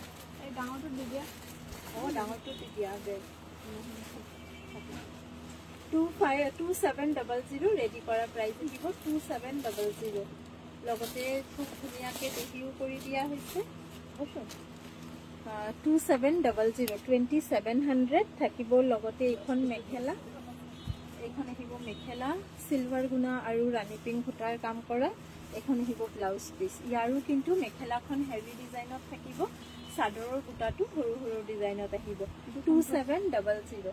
এই ডাঙৰটো দি দিয়া। ডাঙৰটো দি দিয়া। 2700 ৰেডি কৰা প্ৰাইচ দিব 2700। লগতে খুব ধুনীয়াকৈ দেখিও কৰি দিয়া হৈছে। 2700 2700 থাকিব। লগতে এইখন মেখেলা, এইখন আহিব মেখেলা চিলভাৰ গুণা আৰু ৰাণী পিংক সূতাৰ কাম কৰা। এখন আহিব ব্লাউজ পিচ। ইয়াৰো কিন্তু মেখেলাখন হেভি ডিজাইনত থাকিব, চাদৰৰ সূতাটো সৰু সৰু ডিজাইনত আহিব। 2700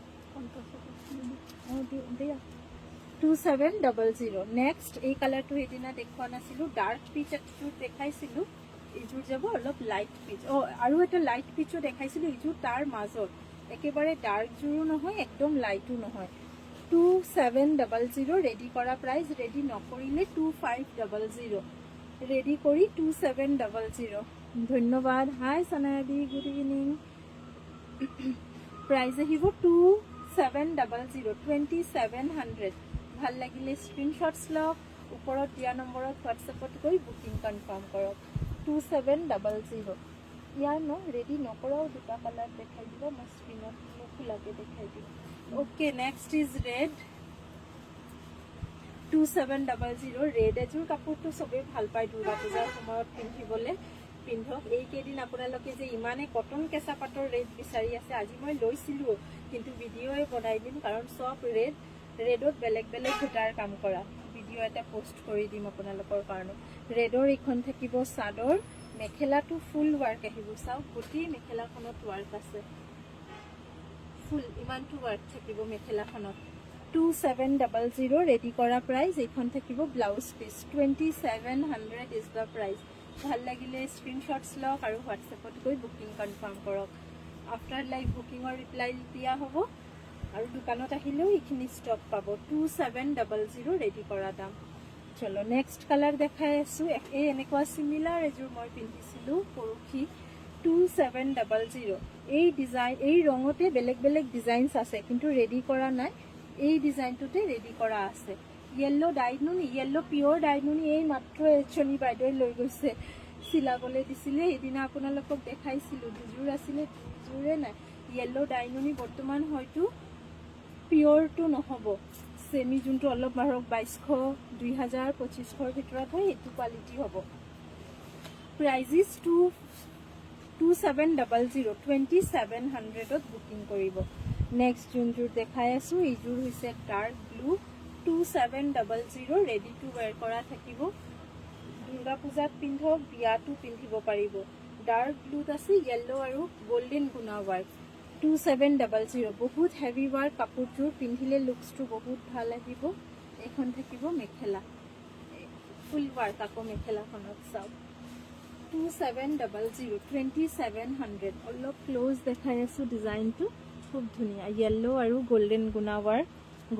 2700। নেক্সট এই কালাৰটো সেইদিনা দেখুওৱা নাছিলো, ডাৰ্ক পিচ এযোৰ দেখাইছিলো। এইযোৰ যাব অলপ লাইট পিচ। আৰু এটা লাইট পিচো দেখাইছিলো। এইযোৰ তাৰ মাজত একেবাৰে ডাৰ্ক যোৰো নহয়, একদম লাইটো নহয়। 2700 ৰেডি কৰা প্ৰাইচ। ৰেডি নকৰিলে 2500 ৰেডি কৰি 2700। ধন্যবাদ। হাই সনায়াদি, গুড ইভিনিং। প্ৰাইচ আহিব 2700 2700। ভাল লাগিলে স্ক্ৰীনশ্বটছ লওক, ওপৰত দিয়া নম্বৰত হোৱাটছএপত গৈ বুকিং কনফাৰ্ম কৰক। 2700। ইয়াৰ ৰেডি নকৰাও দুটা কালাৰ দেখাই দিব। মই স্ক্ৰীনত খোলাকে দেখাই দিম। Okay, next is red 2700। Red এযোৰ কাপোৰটো চবেই ভাল পায় দুৰ্গা পূজাৰ সময়ত পিন্ধিবলৈ। পিন্ধক। এইকেইদিন আপোনালোকে যে ইমানে কটন কেঁচা পাটৰ ৰেড বিচাৰি আছে, আজি মই লৈছিলো কিন্তু ভিডিঅ'য়ে বনাই দিম, কাৰণ চব ৰেডত বেলেগ বেলেগ সূতাৰ কাম কৰা। ভিডিঅ' এটা পোষ্ট কৰি দিম আপোনালোকৰ কাৰণে। ৰেডৰ এইখন থাকিব চাদৰ, মেখেলাটো ফুল ৱাৰ্ক আহিব। চাওক গোটেই মেখেলাখনত ৱাৰ্ক আছে, ফুল ইমানটো ৱাৰ্ক থাকিব মেখেলাখনত। 2700 ৰেডি কৰা প্ৰাইচ। এইখন থাকিব blouse piece. 2700 is the price. ভাল লাগিলে স্ক্ৰীনশ্বটছ লওক আৰু হোৱাটছএপত গৈ বুকিং কনফাৰ্ম কৰক। আফটাৰ লাইভ বুকিঙৰ ৰিপ্লাই দিয়া হ'ব আৰু দোকানত আহিলেও এইখিনি ষ্টক পাব। 2700 ৰেডি কৰা দাম। চলো নেক্সট কালাৰ দেখাই আছো। এই এনেকুৱা চিমিলাৰ এযোৰ মই পিন্ধিছিলো পৰহি। 2700। এই ৰঙতে বেলেগ বেলেগ ডিজাইনছ আছে, কিন্তু ৰেডি কৰা নাই। এই ডিজাইনটোতে ৰেডি কৰা আছে। য়েল্লো ডাইনুনি, য়েল্লো পিয়ৰ ডাইনুনি। এই মাত্ৰ এজনী বাইদেৱে লৈ গৈছে, চিলাবলৈ দিছিলে। সেইদিনা আপোনালোকক দেখাইছিলো, দুযোৰ আছিলে, দুযোৰে নাই। য়েল্লো ডাইনুনি বৰ্তমান হয়তো পিয়ৰটো নহ'ব, চেমি যোনটো অলপ মাৰক 2200 2000 2500 ভিতৰত হয়, এইটো কোৱালিটি হ'ব। প্ৰাইজ ইজ 2700 2700ত বুকিং কৰিব। নেক্সট যোনযোৰ দেখাই আছো, এইযোৰ হৈছে ডাৰ্ক ব্লু। 2700 ৰেডি টু ৱেৰ কৰা থাকিব। দুৰ্গা পূজাত পিন্ধক, বিয়াতো পিন্ধিব পাৰিব। ডাৰ্ক ব্লুত আছে য়েল্লো আৰু গল্ডেন গুণা ৱাৰ্ক। 2700। বহুত হেভি ৱাৰ্ক কাপোৰযোৰ, পিন্ধিলে লুকছটো বহুত ভাল আহিব। এইখন থাকিব মেখেলা, ফুল ৱাৰ্ক আকৌ মেখেলাখনত। চাওক 2700 2700। অলপ ক্লোজ দেখাই আছো ডিজাইনটো, খুব ধুনীয়া। য়েল্লো আৰু গল্ডেন গুণা ৱাৰ্ক,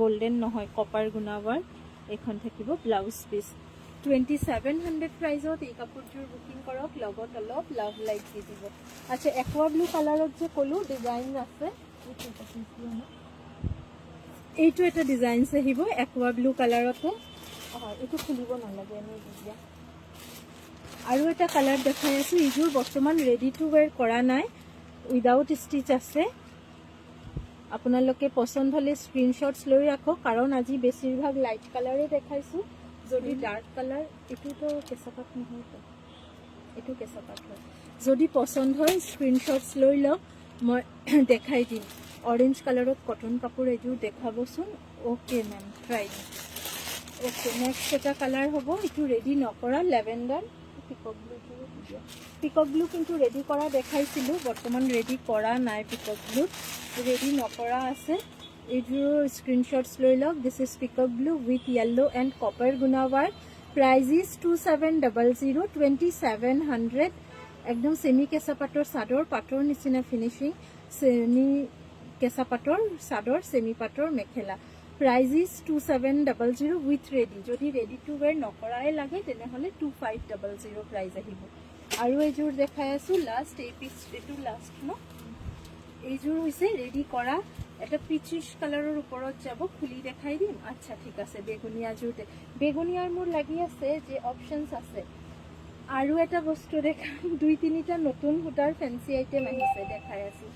গল্ডেন নহয় কপাৰ গুণা ৱাৰ্ক। এইখন থাকিব ব্লাউজ পিচ। 2700 প্ৰাইজত এই কাপোৰযোৰ বুকিং কৰক, লগত অলপ লাভ লাইট দি দিব। আচ্ছা, একুৱা ব্লু কালাৰত যে ক'লোঁ ডিজাইন আছে, এইটো এটা ডিজাইনছ আহিব একুৱা ব্লু কালাৰতে। হয়, এইটো খুলিব নালাগে, এনেই দি দিয়া। আৰু এটা কালাৰ দেখাই আছোঁ, এইযোৰ বৰ্তমান ৰেডি টু ৱেৰ কৰা নাই, উইদাউট ষ্টিচ আছে। আপোনালোকে পচন্দ হ'লে স্ক্ৰীনশ্বটছ লৈ ৰাখক, কাৰণ আজি বেছিভাগ লাইট কালাৰে দেখাইছোঁ। যদি ডাৰ্ক কালাৰ, এইটোতো কেঁচা পাট নহয়, এইটো কেঁচা পাট হয়। যদি পচন্দ হয় স্ক্ৰীনশ্বটছ লৈ লওক, মই দেখাই দিম। অৰেঞ্জ কালাৰত কটন কাপোৰ এযোৰ দেখাবচোন। অ'কে মেম, ট্ৰাই দিম। অ'কে, নেক্সট এটা কালাৰ হ'ব, এইটো ৰেডি নকৰা লেভেণ্ডাৰ। পিকক ব্লুটো দিয়া। পিকক ব্লু কিন্তু ৰেডি কৰা দেখাইছিলোঁ, বৰ্তমান ৰেডি কৰা নাই। পিকক ব্লু ৰেডি নকৰা আছে, এইযোৰৰ স্ক্ৰীনশ্বটছ লৈ লওক। This is peacock blue with yellow and copper গুণা ৱাৰ্ক। Price is 2700, 2700। একদম ছেমি কেঁচা পাটৰ চাদৰ, পাটৰ নিচিনা ফিনিচিং, ছেমি কেঁচা পাটৰ চাদৰ, ছেমি পাটৰ মেখেলা। Price is 2700 with ready. যদি ৰেডি টু ৱেৰ নকৰাই লাগে তেনেহ'লে 2500 প্ৰাইজ আহিব। আৰু এইযোৰ দেখাই আছোঁ লাষ্ট, এই পিচ, এইটো লাষ্ট ন। এইযোৰ হৈছে ৰেডি কৰা, এটা পিচিছ কালাৰৰ ওপৰত যাব, খুলি দেখাই দিম। আচ্ছা ঠিক আছে, বেগুনীয়াযোৰ বেগুনীয়াৰ মোৰ লাগি আছে যে অপশ্যনছ আছে। আৰু এটা বস্তু দেখাম, 2-3টা নতুন সূতাৰ ফেঞ্চি আইটেম আহিছে, দেখাই আছোঁ।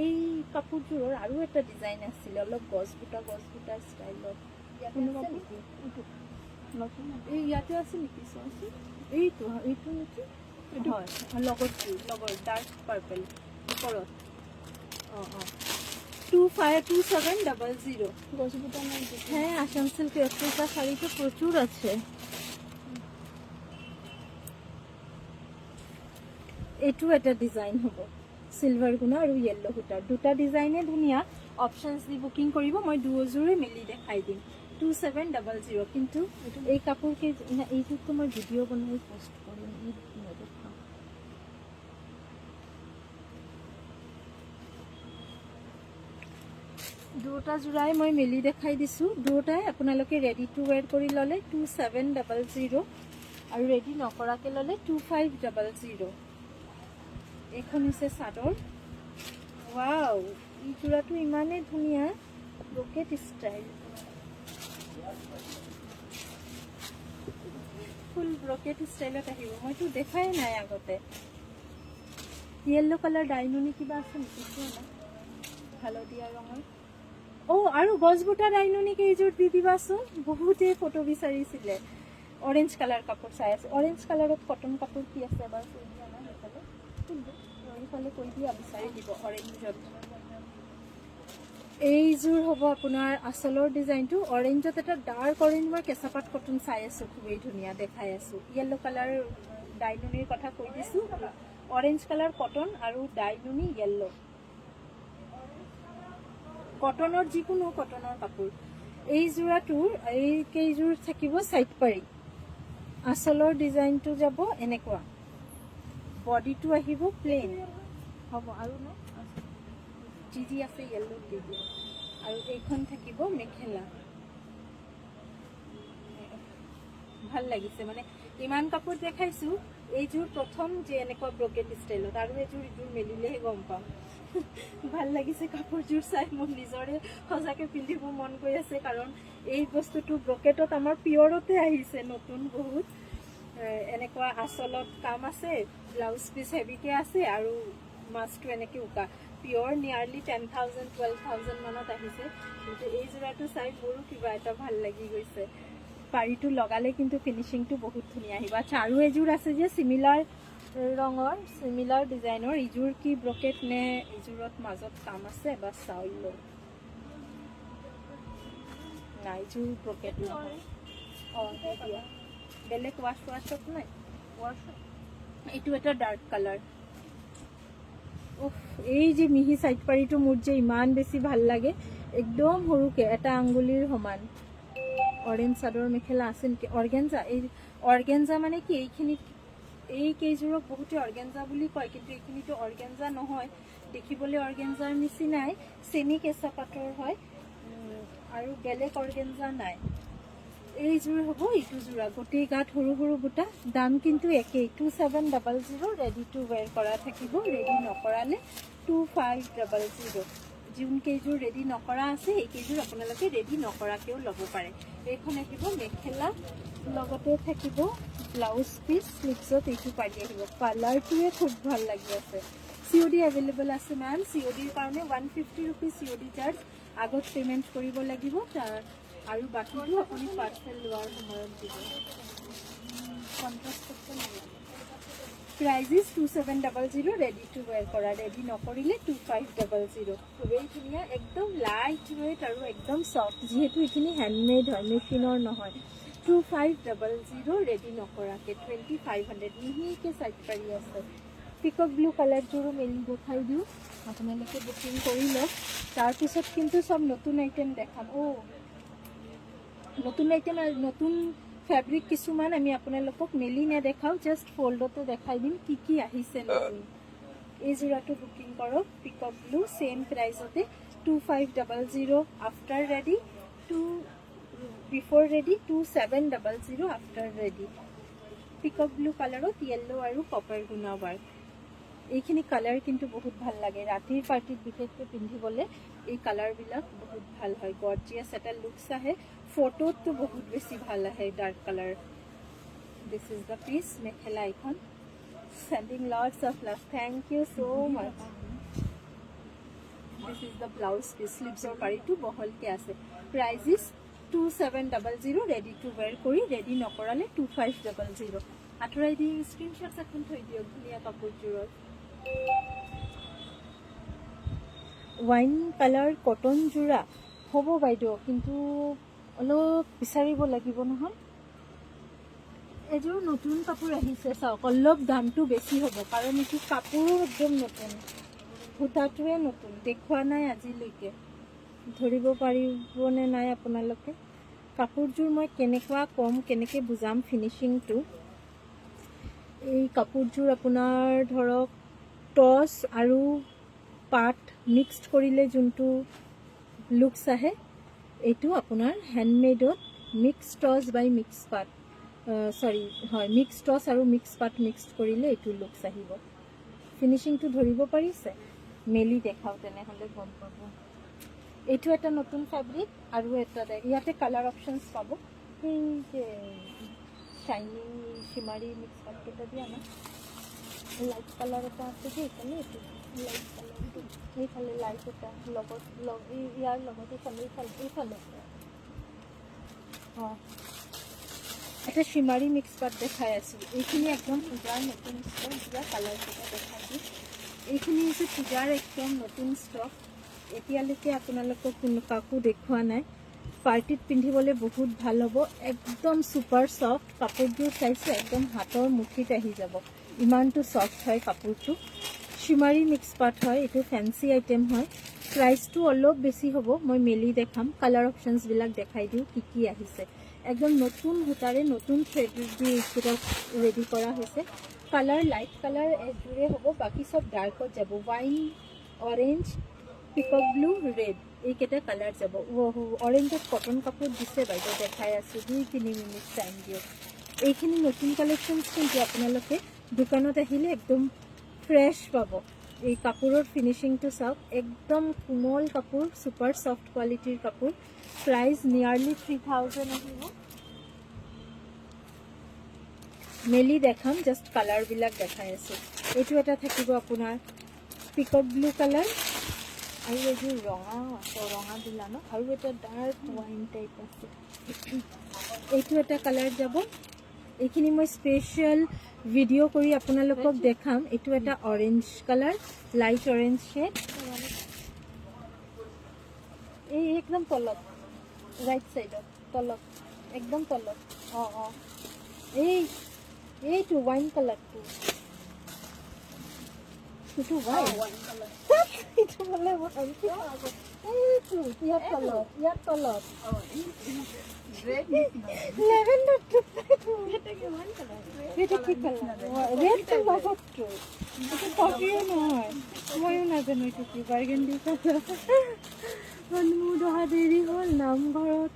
এই কাপোৰযোৰৰ আৰু এটা ডিজাইন আছিলে, অলপ গছ বুটা ষ্টাইলত। এই ইয়াতে আছে নেকি, চোৱাচোন। এইটো নেকি, হয়, লগৰ ডাৰ্ক পাৰ্পল ওপৰত। 2700 গছ বুটা নাই। হ্যাঁ, আসাম সিল্ক ৰেপ্লিকা শাড়ি তো প্ৰচুৰ আছে। এইটো এটা ডিজাইন হ'ব, সিলভাৰ গুণা আৰু য়েল্লো সূতাৰ, দুটা ডিজাইনে ধুনীয়া। অপশ্যনছ দি বুকিং কৰিব, মই দুয়োযোৰে মেলি দেখাই দিম। 2700। কিন্তু এই কাপোৰ এইটোতো মই ভিডিঅ' বনাই পষ্ট কৰিম, নেদেখাম। দুটা জোৰাই মই মেলি দেখাই দিছোঁ, দুটাই আপোনালোকে ৰেডি টু ৱেৰ কৰি ল'লে 2700 আৰু ৰেডি নকৰাকৈ ল'লে 2500। এইখন হৈছে চাদৰ। ৱাও, এই যোৰাটো ইমানেই ধুনীয়া, ব্ৰকেট ষ্টাইল, ফুল ব্ৰকেট ষ্টাইলত আহিব। মইতো দেখাই নাই আগতে। য়েল্লো কালাৰ ডাইননি কিবা আছে নেকি, হালধীয়া ৰঙৰ। আৰু গছ বুটা ডাইননি কেইযোৰ দি দিবাচোন, বহুতে ফটো বিচাৰিছিলে। অৰেঞ্জ কালাৰ কাপোৰ চাই আছে, অৰেঞ্জ কালাৰত কটন কাপোৰ কি আছে এবাৰ কৈ দিয়া না, সেইফালে কৈ দিয়া, বিচাৰি দিব অৰেঞ্জত। এইযোৰ হ'ব আপোনাৰ আচলৰ ডিজাইনটো, অৰেঞ্জত এটা ডাৰ্ক অৰেঞ্জ, মই কেঁচা পাট কটন চাই আছোঁ, খুবেই ধুনীয়া দেখাই আছোঁ। য়েল্লো কালাৰ ডাইননিৰ কথা কৈ দিছোঁ, অৰেঞ্জ কালাৰ কটন আৰু ডাইননি য়েল্লো। কটনৰ যিকোনো কটনৰ কাপোৰ। এই যোৰাটোৰ এই কেইযোৰ থাকিব চাইড পাৰি, আচলৰ ডিজাইনটো যাব এনেকুৱা, বডিটো আহিব প্লেইন হ'ব। আৰু ন যি আছে য়েল্লো দি দিয়ে, আৰু এইখন থাকিব মেখেলা। ভাল লাগিছে, মানে ইমান কাপোৰ দেখাইছোঁ, এইযোৰ প্ৰথম যে এনেকুৱা ব্ৰকেট ষ্টাইলত, আৰু এইযোৰ মেলিলেহে গম পাম। ভাল লাগিছে কাপোৰযোৰ চাই, মোৰ নিজৰে সঁচাকৈ পিন্ধিব মন গৈ আছে, কাৰণ এই বস্তুটো ব্ৰকেটত আমাৰ পিয়ৰতে আহিছে, নতুন বহুত। এনেকুৱা আচলত কাম আছে, ব্লাউজ পিচ হেভিকে আছে, আৰু মাছটো এনেকৈ উকা, পিয়ৰ নিয়াৰলি 10,000 12,000 মানত আহিছে। কিন্তু এই যোৰাটো চাই মোৰো কিবা এটা ভাল লাগি গৈছে। পাৰীটো লগালে কিন্তু ফিনিচিংটো বহুত ধুনীয়া আহিব। আচ্ছা, আৰু এযোৰ আছে যে চিমিলাৰ ৰঙৰ, চিমিলাৰ ডিজাইনৰ, ইযোৰ কি ব্ৰকেট নে ইযোৰত মাজত কাম আছে বা চাউল লৈ নাই, ইযোৰ ব্ৰকেট নহয়। দিয়া বেলেগ ৱাছত নাই, এইটো এটা ডাৰ্ক কালাৰ। এই যে মিহি চাইড পাৰীটো মোৰ যে ইমান বেছি ভাল লাগে, একদম সৰুকে এটা আঙুলিৰ সমান। অৰেঞ্জ চাদৰ মেখেলা আছে নেকি, অৰ্গেঞ্জা। এই অৰ্গেঞ্জা মানে কি, এইখিনিত এই কেইযোৰক বহুতে অৰ্গেঞ্জা বুলি কয়, কিন্তু এইখিনিতো অৰ্গেঞ্জা নহয়, দেখিবলৈ অৰ্গেঞ্জাৰ নিচিনাই, ছেমি কেঁচা পাটৰ হয়, আৰু বেলেগ অৰ্গেঞ্জা নাই। এইযোৰ হ'ব এইটো যোৰা গোটেই গাত সৰু সৰু বুটা দাম কিন্তু একেই 2700 ৰেডি টু ৱেৰ কৰা থাকিব ৰেডি নকৰালে 2500 যোনকেইযোৰ ৰেডি নকৰা আছে সেইকেইযোৰ আপোনালোকে ৰেডি নকৰাকেও ল'ব পাৰে এইখন আহিব মেখেলা লগতে থাকিব ব্লাউজ পিচ স্লিভছত এইটো পাৰি আহিব কালাৰটোৱে খুব ভাল লাগি আছে COD এভেইলেবল আছে মেম CODৰ কাৰণে 150 ৰুপিজ COD চাৰ্জ আগত পেমেণ্ট কৰিব লাগিব আৰু বাকিটো আপুনি পাৰ্চেল লোৱাৰ সময়ত দিব 50% প্ৰাইজেছ 2700 ৰেডি টু ৱেৰ কৰা ৰেডি নকৰিলে 2500 খুবেই ধুনীয়া একদম লাইট ৱেইট আৰু একদম চফ্ট যিহেতু এইখিনি হেণ্ডমেড হয় মেচিনৰ নহয় 2500 ৰেডি নকৰাকৈ 2500 মিহিকৈ চাইড পাৰি আছে পিকক ব্লু কালাৰযোৰো মেলি দেখাই দিওঁ আপোনালোকে বুকিং কৰি লওক তাৰপিছত কিন্তু চব নতুন আইটেম দেখাম নতুন আইটেম আৰু নতুন ফেব্ৰিক কিছুমান আমি আপোনালোকক মেলি নেদেখাওঁ জাষ্ট ফল্ডতে দেখাই দিম কি আহিছে নতুন এই যোৰাটো বুকিং কৰক পিকক ব্লু সেম প্ৰাইজতে 2500 after ready before ready 2700 after ready peacock blue কালাৰত য়েল্লো আৰু কপাৰ গুণা ৱাৰ্ক এইখিনি কালাৰ কিন্তু বহুত ভাল লাগে ৰাতিৰ পাৰ্টিত বিশেষকৈ পিন্ধিবলৈ এই কালাৰবিলাক বহুত ভাল হয় গৰ্জিয়াছ এটা লুকছ আহে ফটোততো বহুত বেছি ভাল আহে dark colour this is the piece mekhela এখন sending lots of love thank you so much this is the blouse piece sleeves or paritu boholke ase price is 2700 ready to wear kori ready nokorale 2500 atrai di screenshot ekhon thoi diok dhuniya kapur juror wine color cotton jura hobo baido kintu অলপ বিচাৰিব লাগিব নহয় এযোৰ নতুন কাপোৰ আহিছে চাওক অলপ দামটো বেছি হ'ব কাৰণ এইটো কাপোৰো একদম নতুন সূতাটোৱে নতুন দেখুৱা নাই আজিলৈকে ধৰিব পাৰিবনে নাই আপোনালোকে কাপোৰযোৰ মই কেনেকুৱা কম কেনেকৈ বুজাম ফিনিচিংটো এই কাপোৰযোৰ আপোনাৰ ধৰক টছ আৰু পাট মিক্সড কৰিলে যোনটো লুকছ আহে এইটো আপোনাৰ হেণ্ডমেডত মিক্স টছ বাই মিক্স পাট সৰি হয় মিক্স টছ আৰু মিক্স পাট মিক্সড কৰিলে এইটো লুকছ আহিব ফিনিচিংটো ধৰিব পাৰিছে মেলি দেখাও তেনেহ'লে গম পাব এইটো এটা নতুন ফেব্ৰিক আৰু এটা ইয়াতে কালাৰ অপশ্যনছ পাব এই যে শাইনিং শিমাৰী মিক্স পাটকেইটা দিয়া না লাইট কালাৰ এটা আছে যে এইফালে এইটো লাইট কালাৰটো এইফালে লাইট এটা লগত ইয়াৰ লগত এইফালে অঁ এটা শিমাৰী মিক্স পাট দেখাই আছোঁ এইখিনি একদম পূজাৰ নতুন ষ্টক পূজাৰ কালাৰকেইটা দেখাই দিওঁ এইখিনি হৈছে পূজাৰ একদম নতুন ষ্টক এতিয়ালৈকে আপোনালোকক কোনো কাকো দেখুওৱা নাই পাৰ্টিত পিন্ধিবলৈ বহুত ভাল হ'ব একদম ছুপাৰ ছফ্ট কাপোৰযোৰ চাইছে একদম হাতৰ মুঠিত আহি যাব ইমানটো ছফ্ট হয় কাপোৰটো শিমাৰী মিক্স পাট হয় এইটো ফেঞ্চি আইটেম হয় প্ৰাইচটো অলপ বেছি হ'ব মই মেলি দেখাম কালাৰ অপশ্যনছবিলাক দেখাই দিওঁ কি আহিছে একদম নতুন সূতাৰে নতুন ফেব্ৰিক দি এইকেইটা ৰেডি কৰা হৈছে কালাৰ লাইট কালাৰ এযোৰে হ'ব বাকী চব ডাৰ্কত যাব ৱাইন অৰেঞ্জ পিকক ব্লু ৰেড এইকেইটা কালাৰ যাব অৰেঞ্জত কটন কাপোৰ দিছে বাইদেউ দেখাই আছোঁ 2-3 মিনিট টাইম দিয়ক এইখিনি নতুন কালেকশ্যনছ কিন্তু আপোনালোকে দোকানত আহিলে একদম ফ্ৰেছ পাব এই কাপোৰৰ ফিনিচিংটো চাওক একদম কোমল কাপোৰ ছুপাৰ ছফ্ট কোৱালিটিৰ কাপোৰ প্ৰাইচ নিয়াৰলি 3000 আহিব মেলি দেখাম জাষ্ট কালাৰবিলাক দেখাই আছোঁ এইটো এটা থাকিব আপোনাৰ পিকক ব্লু কালাৰ আৰু এইযোৰ ৰঙা দিলা ন আৰু এটা ডাৰ্ক ৱাইন টাইপ আছে এইটো এটা কালাৰ যাব এইখিনি মই স্পেচিয়েল ভিডিঅ' কৰি আপোনালোকক দেখাম এইটো এটা orange colour light orange shed এই একদম তলত ৰাইট ছাইডত তলত একদম তলত অঁ এইটো ৱাইন কালাৰটো এইটো ৱাইন কালাৰ এইটো মানে এইটো ইয়াৰ তলত লেভেণ্ডাৰটো এটা কি কালাৰ ৰেডটো লগতটো এইটো কপিও নহয় ময়ো নাজানো এইটো কি বাৰ্গেণ্ডি কালাৰ মোৰ অহা দেৰি হ'ল নামঘৰত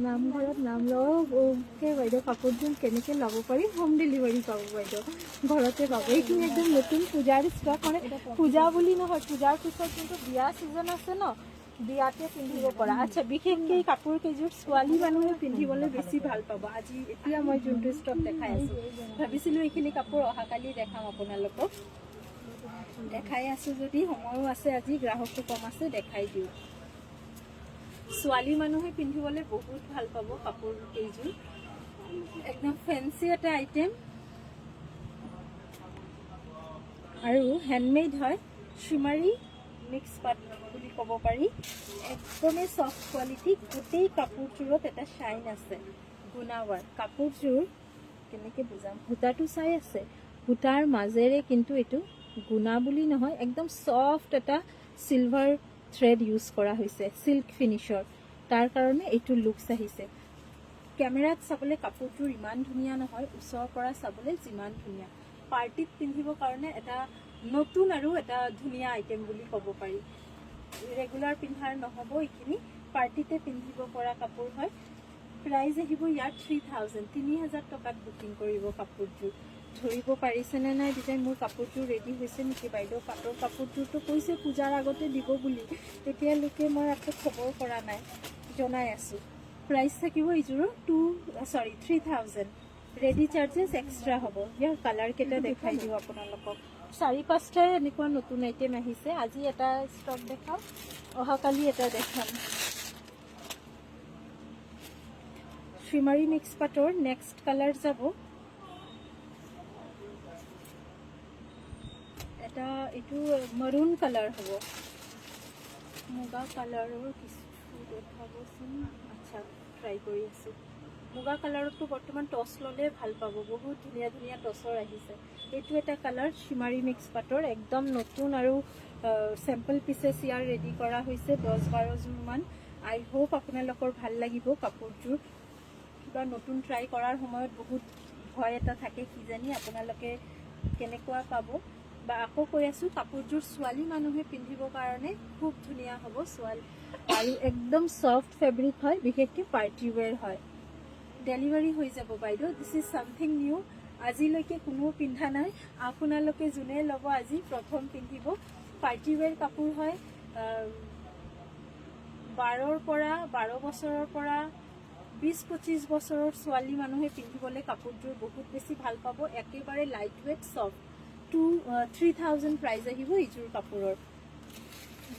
নামঘৰত নাম লওঁকে বাইদেউ কাপোৰযোৰ কেনেকৈ ল'ব পাৰি, হোম ডেলিভাৰী পাব বাইদেউ, ঘৰতে পাব। এইখিনি একদম নতুন পূজাৰ ষ্টক, মানে পূজা বুলি নহয়, পূজাৰ পিছত যোনটো বিয়া ছিজন আছে ন, বিয়াতে পিন্ধিব পৰা। আচ্ছা, বিশেষকৈ এই কাপোৰ কেইযোৰ ছোৱালী মানুহে পিন্ধিবলৈ বেছি ভাল পাব। আজি এতিয়া মই যোনটো ষ্টক দেখাই আছোঁ, ভাবিছিলোঁ এইখিনি কাপোৰ অহাকালি দেখাম আপোনালোকক। দেখাই আছোঁ যদি সময়ো আছে, আজি গ্ৰাহকো কম আছে, দেখাই দিওঁ। ছোৱালী মানুহে পিন্ধিবলৈ বহুত ভাল পাব কাপোৰ কেইযোৰ, একদম ফেঞ্চি এটা আইটেম আৰু হেণ্ডমেড হয়। শ্ৰীমাৰী মিক্স পাট বুলি ক'ব পাৰি, একদমেই চফ্ট কোৱালিটি। গোটেই কাপোৰযোৰত এটা শ্বাইন আছে, গুণাৱাৰ। কাপোৰযোৰ কেনেকৈ বুজাম, সূতাটো চাই আছে, সূতাৰ মাজেৰে কিন্তু এইটো গুণা বুলি নহয়, একদম চফ্ট এটা চিলভাৰ থ্ৰেড ইউজ কৰা হৈছে, চিল্ক ফিনিছৰ। তাৰ কাৰণে এইটো লুকছ আহিছে। কেমেৰাত চাবলৈ কাপোৰযোৰ ইমান ধুনীয়া নহয়, ওচৰৰ পৰা চাবলৈ যিমান ধুনীয়া। পাৰ্টিত পিন্ধিবৰ কাৰণে এটা নতুন আৰু এটা ধুনীয়া আইটেম বুলি ক'ব পাৰি। ৰেগুলাৰ পিন্ধাৰ নহ'ব, এইখিনি পাৰ্টিতে পিন্ধিব পৰা কাপোৰ হয়। প্ৰাইচ আহিব ইয়াৰ 3000, 3000 টকাত বুকিং কৰিব কাপোৰযোৰ। ধৰিব পাৰিছেনে নাই ডিজাইন? মোৰ কাপোৰযোৰ ৰেডি হৈছে নেকি বাইদেউ? পাটৰ কাপোৰযোৰটো কৈছে পূজাৰ আগতে দিব বুলি, এতিয়ালৈকে মই আকৌ খবৰ কৰা নাই, জনাই আছোঁ। প্ৰাইচ থাকিব এইযোৰৰ 3000। ৰেডি চাৰ্জেছ এক্সট্ৰা হ'ব। ইয়াৰ কালাৰকেইটা দেখাই দিওঁ আপোনালোকক। 4-5টাই এনেকুৱা নতুন আইটেম আহিছে। আজি এটা ষ্টক দেখাম, অহাকালি এটা দেখাম। শ্ৰীমাৰী মিক্স পাটৰ নেক্সট কালাৰ যাব এটা, এইটো মাৰুন কালাৰ হ'ব, মুগা কালাৰৰ কিছু দেখাবচোন। আচ্ছা, ট্ৰাই কৰি আছোঁ। মুগা কালাৰততো বৰ্তমান টচ ল'লে ভাল পাব, বহুত ধুনীয়া ধুনীয়া টচৰ আহিছে। এইটো এটা কালাৰ শ্ৰীমাৰী মিক্স পাটৰ, একদম নতুন আৰু চেম্পল পিচেছ ইয়াৰ ৰেডি কৰা হৈছে 10-12যোৰমান। আই হোপ আপোনালোকৰ ভাল লাগিব কাপোৰযোৰ। কিবা নতুন ট্ৰাই কৰাৰ সময়ত বহুত ভয় এটা থাকে, কিজানি আপোনালোকে কেনেকুৱা পাব। বা আকৌ কৈ আছোঁ, কাপোৰযোৰ ছোৱালী মানুহে পিন্ধিবৰ কাৰণে খুব ধুনীয়া হ'ব ছোৱালী, আৰু একদম চফ্ট ফেব্ৰিক হয়, বিশেষকৈ পাৰ্টি ৱেৰ হয়। ডেলিভাৰী হৈ যাব বাইদেউ। দিছ ইজ ছামথিং নিউ, আজিলৈকে কোনেও পিন্ধা নাই। আপোনালোকে যোনে ল'ব আজি প্ৰথম পিন্ধিব। পাৰ্টি ৱেৰ কাপোৰ হয়, 12 বছৰৰ পৰা 20-25 বছৰৰ ছোৱালী মানুহে পিন্ধিবলৈ কাপোৰযোৰ বহুত বেছি ভাল পাব। একেবাৰে লাইট ৱেট, চফ্ট। 3000 প্ৰাইজ আহিব এইযোৰ কাপোৰৰ।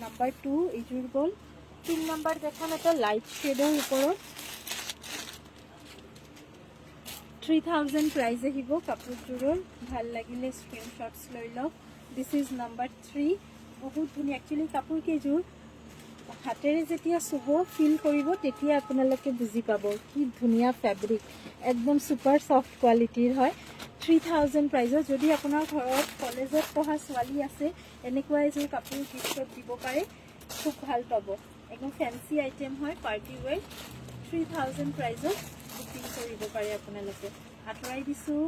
নাম্বাৰ 2 এইযোৰ গ'ল। 3 নম্বৰ দেখাম এটা লাইট শ্বেডৰ ওপৰত। 3000 প্ৰাইজ আহিব কাপোৰযোৰৰ। ভাল লাগিলে স্ক্ৰীনশ্বটছ লৈ লওক। This is number 3। বহুত ধুনীয়া। একচুৱেলি কাপোৰ কেইযোৰ হাতেৰে যেতিয়া চুব, ফিল কৰিব, তেতিয়া আপোনালোকে বুজি পাব কি ধুনীয়া ফেব্ৰিক, একদম ছুপাৰ চফ্ট কোৱালিটিৰ হয়। 3000 প্ৰাইজত যদি আপোনাৰ ঘৰত কলেজত পঢ়া ছোৱালী আছে, এনেকুৱা এযোৰ কাপোৰ গিফ্টত দিব পাৰে, খুব ভাল পাব। একদম ফেঞ্চি আইটেম হয়, পাৰ্টি ৱেৰ। 3000 প্ৰাইজত বুকিং কৰিব পাৰে আপোনালোকে। আঁতৰাই দিছোঁ।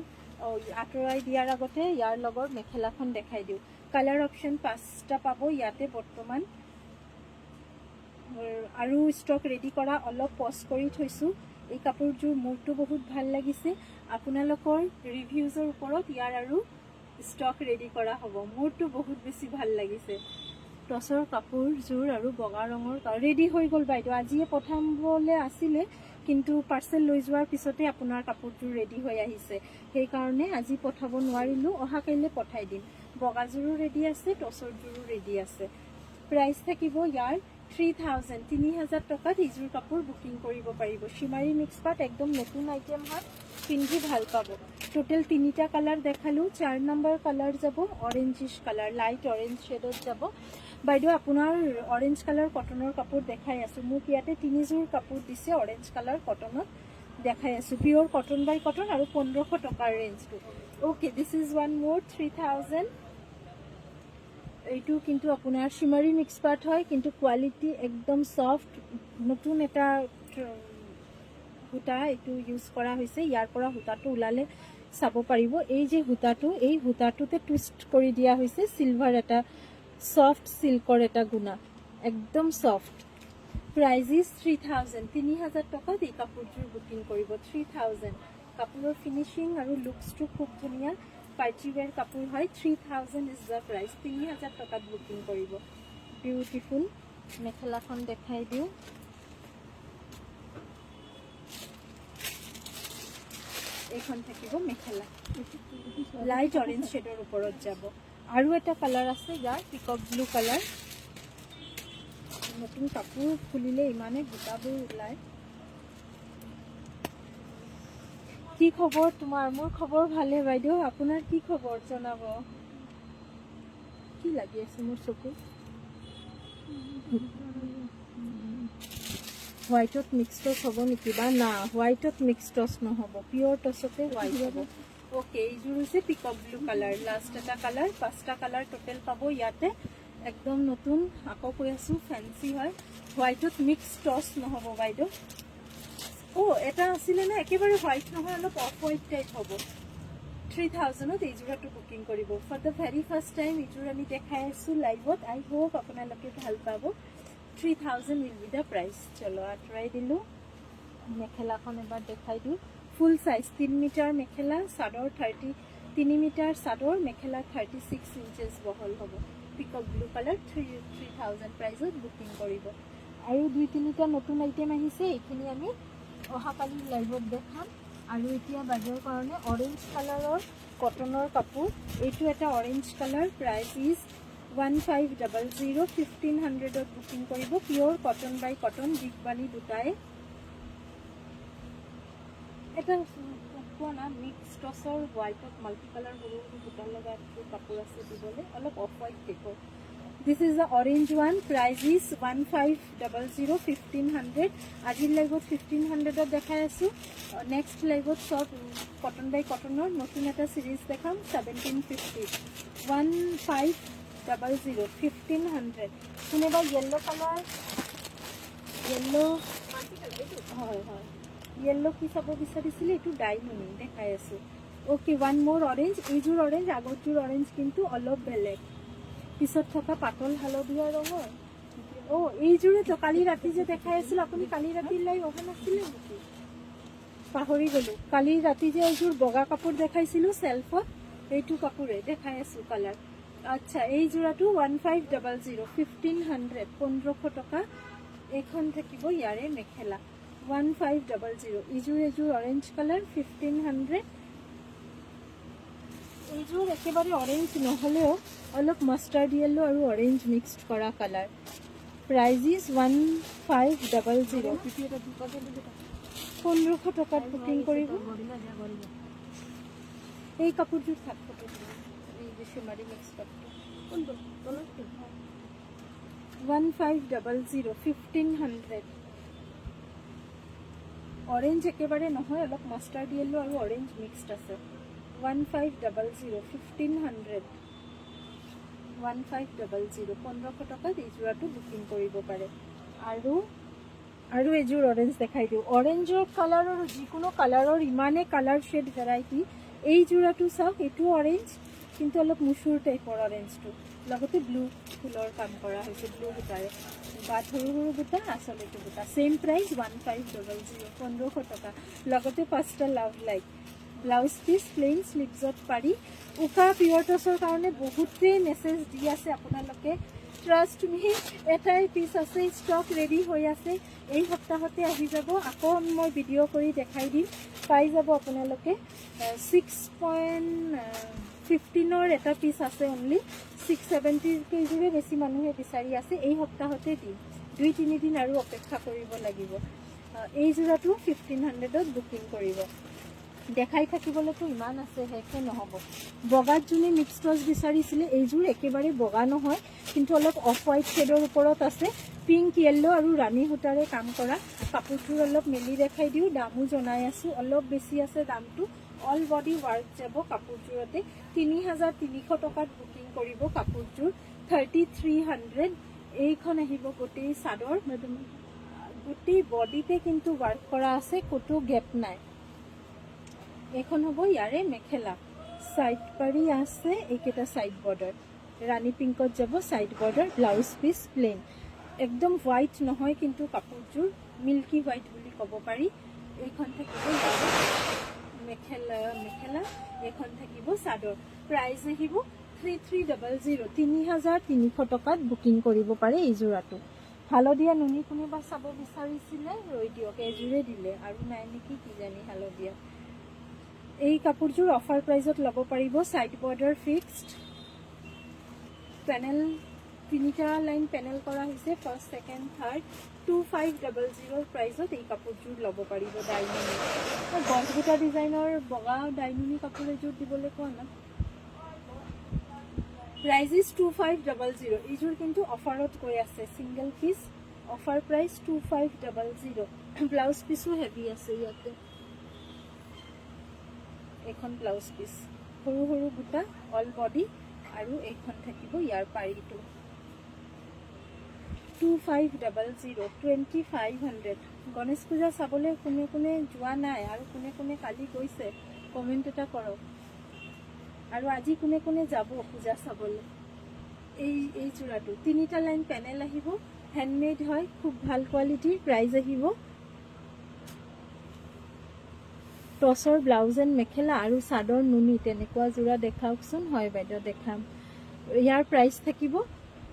আঁতৰাই দিয়াৰ আগতে ইয়াৰ লগৰ মেখেলাখন দেখাই দিওঁ। কালাৰ অপশ্যন 5টা পাব ইয়াতে বৰ্তমান, আৰু ষ্টক ৰেডি কৰা অলপ পজ কৰি থৈছোঁ। এই কাপোৰযোৰ মোৰতো বহুত ভাল লাগিছে। আপোনালোকৰ ৰিভিউজৰ ওপৰত ইয়াৰ আৰু ষ্টক ৰেডি কৰা হ'ব। মোৰতো বহুত বেছি ভাল লাগিছে। টচৰ কাপোৰযোৰ আৰু বগা ৰঙৰ ৰেডি হৈ গ'ল বাইদেউ। আজিয়ে পঠাবলৈ আছিলে, কিন্তু পাৰ্চেল লৈ যোৱাৰ পিছতে আপোনাৰ কাপোৰযোৰ ৰেডি হৈ আহিছে, সেইকাৰণে আজি পঠাব নোৱাৰিলোঁ। অহাকাইলৈ পঠাই দিম। বগাযোৰো ৰেডি আছে, টচৰযোৰো ৰেডি আছে। প্ৰাইচ থাকিব ইয়াৰ 3000, 3000 টকাত এইযোৰ কাপোৰ বুকিং কৰিব পাৰিব। শ্ৰীমাৰী মিক্স পাট একদম নতুন আইটেম হয়, পিন্ধি ভাল পাব। টোটেল 3টা কালাৰ দেখালোঁ। 4 নম্বৰ কালাৰ যাব অৰেঞ্জিছ কালাৰ, লাইট অৰেঞ্জ শ্বেডত যাব। বাইদেউ আপোনাৰ অৰেঞ্জ কালাৰ কটনৰ কাপোৰ দেখাই আছোঁ। মোক ইয়াতে 3যোৰ কাপোৰ দিছে অৰেঞ্জ কালাৰ কটনত দেখাই আছোঁ। পিয়'ৰ কটন বাই কটন আৰু 1500 টকাৰ ৰেঞ্জটো। অ'কে, দিছ ইজ ওৱান মোৰ 3000। এইটো কিন্তু আপোনাৰ শ্ৰীমাৰী মিক্স পাট হয়, কিন্তু কোৱালিটি একদম চফ্ট, নতুন এটা সূতা এইটো ইউজ কৰা হৈছে। ইয়াৰ পৰা সূতাটো ওলালে চাব পাৰিব। এই যে সূতাটো, এই সূতাটোতে টুইষ্ট কৰি দিয়া হৈছে চিলভাৰ এটা চফ্ট চিল্কৰ এটা গুণা, একদম চফ্ট। প্ৰাইজ ইজ 3000 3000 টকাত এই কাপোৰযোৰ বুকিং কৰিব 3000 কাপোৰৰ ফিনিচিং আৰু লুকছটো খুব ধুনীয়া পাৰ্টি ৱেৰ কাপোৰ হয় 3000 ইজ দ্য প্ৰাইচ 3000 টকাত বুকিং কৰিব বিউটিফুল মেখেলাখন দেখাই দিওঁ এইখন থাকিব মেখেলা লাইট অৰেঞ্জ শেডৰ ওপৰত যাব আৰু এটা কালাৰ আছে ইয়াৰ পিকক ব্লু কালাৰ নতুন কাপোৰ খুলিলে ইমানে গোটাবোৰ ওলায় কি খবৰ তোমাৰ মোৰ খবৰ ভালে বাইদেউ আপোনাৰ কি খবৰ জনাব কি লাগি আছে মোৰ চকু হোৱাইটত মিক্স টচ হ'ব নেকি বা না হোৱাইটত মিক্স টচ নহ'ব পিয়ৰ টচতে হোৱাইট হ'ব ওকে এইযোৰ হৈছে পিকক ব্লু কালাৰ লাষ্ট এটা কালাৰ 5টা কালাৰ টোটেল পাব ইয়াতে একদম নতুন আকৌ কৈ আছোঁ ফেন্সি হয় হোৱাইটত মিক্স টচ নহ'ব বাইদেউ এটা আছিলে না একেবাৰে হোৱাইট নহয় অলপ অফ হোৱাইট টাইপ হ'ব 3000ত এইযোৰাটো বুকিং কৰিব for the very first time এইযোৰ আমি দেখাই আছোঁ লাইভত আই হোপ আপোনালোকে ভাল পাব 3000 উইল বি দ্য প্ৰাইচ চলো আঁতৰাই দিলোঁ মেখেলাখন এবাৰ দেখাই দিওঁ ফুল size 3 metre mekhela chador 3 metre chador mekhela 36 inches বহল হ'ব পিকক ব্লু কালাৰ 3000 প্ৰাইজত বুকিং কৰিব আৰু 2-3টা নতুন আইটেম আহিছে এইখিনি আমি অহাকালি লাইভত দেখাম আৰু এতিয়া বাজৰ কাৰণে অৰেঞ্জ কালাৰৰ কটনৰ কাপোৰ এইটো এটা অৰেঞ্জ কালাৰ প্ৰাইচ ইজ 1500 1500ত বুকিং কৰিব পিয়ৰ কটন বাই কটন দিগবালি দুটাই এটা কোৱা না মিক্স টচৰ হোৱাইটত মাল্টি কালাৰ সৰু সৰু বুটা লগা কাপোৰ আছে দিবলৈ অলপ অফ হোৱাইট টাইপৰ this is the orange one price is 1500 1500 আজিৰ লাইভত 1500ত দেখাই আছোঁ নেক্সট লাইভত চব কটন বাই কটনৰ নতুন এটা চিৰিজ দেখাম 1750 1500 1500 কোনোবা য়েল্লো কালাৰ য়েল্লো হয় হয় য়েল্লো কি চাব বিচাৰিছিলে এইটো ডাইমনি দেখাই আছোঁ ওকে ওৱান মোৰ অৰেঞ্জ এইযোৰ অৰেঞ্জ আগৰযোৰ অৰেঞ্জ কিন্তু অলপ বেলেগ পিছত থকা পাতল হালধীয়া ৰঙৰ এইযোৰেতো কালি ৰাতি যে দেখাই আছিলোঁ আপুনি কালি ৰাতি লাইভ অহা নাছিলে নেকি পাহৰি গ'লোঁ কালি ৰাতি যে এইযোৰ বগা কাপোৰ দেখাইছিলোঁ চেল্ফত এইটো কাপোৰে দেখাই আছোঁ কালাৰ আচ্ছা এই যোৰাটো 1500 1500 1500 টকা এইখন থাকিব ইয়াৰে মেখেলা 1500 এইযোৰ অৰেঞ্জ কালাৰ 1500 এইযোৰ একেবাৰে অৰেঞ্জ নহ'লেও অলপ মাষ্টাৰ্ড য়েল্লো আৰু অৰেঞ্জ মিক্সড কৰা কালাৰ প্ৰাইজ ইজ 1500 1500 টকাত বুকিং কৰিব এই কাপোৰযোৰ থাকিব এই যে চিমাৰি মিক্স কাপোৰ 1500 1500 অৰেঞ্জ একেবাৰে নহয় অলপ মাষ্টাৰ্ড য়েল্লো আৰু অৰেঞ্জ মিক্সড আছে 1500 1500 1500 টকাত এই যোৰাটো বুকিং কৰিব পাৰে আৰু এযোৰ অৰেঞ্জ দেখাই দিওঁ অৰেঞ্জৰ কালাৰৰ যিকোনো কালাৰৰ ইমানে কালাৰ শ্বেড ভেৰাইটি এই যোৰাটো চাওক এইটো অৰেঞ্জ কিন্তু অলপ মুচুৰ টাইপৰ অৰেঞ্জটো লগতে ব্লু ফুলৰ কাম কৰা হৈছে ব্লু বুটাৰে বাট সৰু সৰু বুটা আচলতে বুটা চেম প্ৰাইচ 1500 1500 টকা লগতে 5টা love like blouse piece plain স্লিভছত পাৰি উকা পিয়ৰ টচৰ কাৰণে বহুতেই মেছেজ দি আছে আপোনালোকে ট্ৰাষ্ট মি এটাই পিচ আছে ষ্টক ৰেডি হৈ আছে এই সপ্তাহতে আহি যাব আকৌ মই ভিডিঅ' কৰি দেখাই দিম পাই যাব আপোনালোকে 6.15ৰ এটা পিচ আছে অনলি 670 কেজিৰে বেছি মানুহে বিচাৰি আছে এই সপ্তাহতে দিম 2-3 দিন আৰু অপেক্ষা কৰিব লাগিব এই যোৰাটো 1500ত বুকিং কৰিব দেখাই থাকিবলৈতো ইমান আছে শেষে নহ'ব বগাত যোনে মিক্স টচ বিচাৰিছিলে এইযোৰ একেবাৰে বগা নহয় কিন্তু অলপ অফ হোৱাইট শেডৰ ওপৰত আছে পিংক য়েল্লো আৰু ৰাণী সূতাৰে কাম কৰা কাপোৰটোৰ অলপ মেলি দেখাই দিওঁ দামো জনাই আছোঁ অলপ বেছি আছে দামটো অল বডি ৱাৰ্ক যাব কাপোৰযোৰতে 3300 টকাত বুকিং কৰিব কাপোৰযোৰ 3300 এইখন আহিব গোটেই চাদৰ গোটেই বডিতে কিন্তু ৱাৰ্ক কৰা আছে ক'তো গেপ নাই এইখন হ'ব ইয়াৰে মেখেলা সাইড পাৰি আছে এইকেইটা সাইড বৰ্ডাৰ ৰাণী পিংকত যাব side border blouse piece plain একদম হোৱাইট নহয় কিন্তু কাপোৰযোৰ মিল্কি হোৱাইট বুলি ক'ব পাৰি। এইখন থাকিব মেখেলা, এইখন থাকিব চাদৰ। প্ৰাইচ আহিব 3300, 3300 টকাত বুকিং কৰিব পাৰে এই যোৰাটো। হালধীয়া নুনি কোনোবা চাব বিচাৰিছিলে ৰৈ দিয়ক, এযোৰে দিলে আৰু নাই নেকি কিজানি হালধীয়া। এই কাপোৰযোৰ অফাৰ প্ৰাইজত ল'ব পাৰিব। সাইড বৰ্ডাৰ ফিক্সড, পেনেল 3টা লাইন পেনেল কৰা হৈছে, ফাৰ্ষ্ট ছেকেণ্ড থাৰ্ড। 2500 প্ৰাইজত এই কাপোৰযোৰ ল'ব পাৰিব। ডাইনুনি গছবুটা ডিজাইনৰ বগা ডাইনুনি কাপোৰ এযোৰ দিবলৈ কোৱা না। Price is 2500। এইযোৰ কিন্তু অফাৰত গৈ আছে, single piece offer price 2500। Blouse পিচো হেভি আছে ইয়াতে। এইখন ব্লাউজ পিচ সৰু সৰু বুটা অল বডি আৰু এইখন থাকিব ইয়াৰ পাৰীটো। 2500, 2500। গণেশ পূজা চাবলৈ কোনে কোনে যোৱা নাই আৰু কোনে কোনে কালি গৈছে কমেণ্ট এটা কৰক। আৰু আজি কোনে কোনে যাব পূজা চাবলৈ। এই যোৰাটো 3টা লাইন পেনেল আহিব, হেণ্ডমেড হয়, খুব ভাল কোৱালিটিৰ। প্ৰাইজ আহিব টচৰ ব্লাউজ এণ্ড মেখেলা আৰু চাদৰ নুনি তেনেকুৱা যোৰা দেখাওকচোন। হয় বাইদেউ দেখাম। ইয়াৰ প্ৰাইচ থাকিব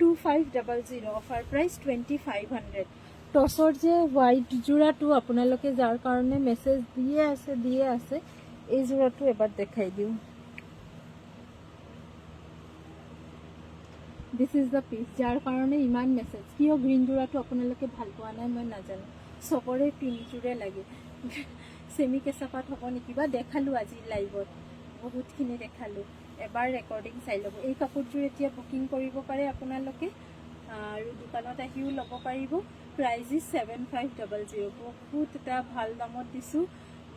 2500, অফাৰ প্ৰাইচ 2500। টচৰ যে হোৱাইট যোৰাটো আপোনালোকে যাৰ কাৰণে মেছেজ দিয়ে আছে এই যোৰাটো এবাৰ দেখাই দিওঁ। দিছ ইজ দ্য পিচ, যাৰ কাৰণে ইমান মেছেজ। কিয় গ্ৰীণ যোৰাটো আপোনালোকে ভাল পোৱা নাই মই নাজানো, চবৰে পিংকযোৰে লাগে। চেমি কেঁচা পাত হ'ব নেকি বা। দেখালোঁ আজি লাইভত, বহুতখিনি দেখালোঁ। এবাৰ ৰেকৰ্ডিং চাই ল'ব। এই কাপোৰযোৰ এতিয়া বুকিং কৰিব পাৰে আপোনালোকে আৰু দোকানত আহিও ল'ব পাৰিব। Price is 7500। বহুত এটা ভাল দামত দিছোঁ।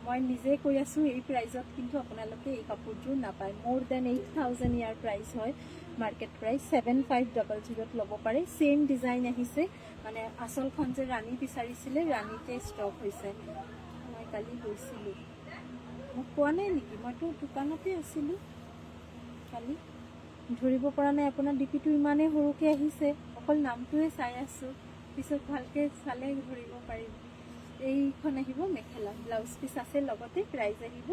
মই নিজে কৈ আছোঁ এই প্ৰাইজত কিন্তু আপোনালোকে এই কাপোৰযোৰ নাপায়। মোৰ দেন 8000 ইয়াৰ প্ৰাইচ হয়, মাৰ্কেট প্ৰাইচ। 7500ত ল'ব পাৰে। ছেইম ডিজাইন আহিছে, মানে আচলখন যে ৰাণী বিচাৰিছিলে ৰাণীতে ষ্টক হৈছে। মই কালি গৈছিলোঁ, মোক কোৱা নাই নেকি? মইতো দোকানতে আছিলোঁ কালি, ধৰিব পৰা নাই। আপোনাৰ ডিপিটো ইমানেই সৰুকৈ আহিছে, অকল নামটোৱে চাই আছোঁ, পিছত ভালকৈ চালে ধৰিব পাৰিম। এইখন আহিব মেখেলা, ব্লাউজ পিচ আছে লগতে। প্ৰাইজ আহিব,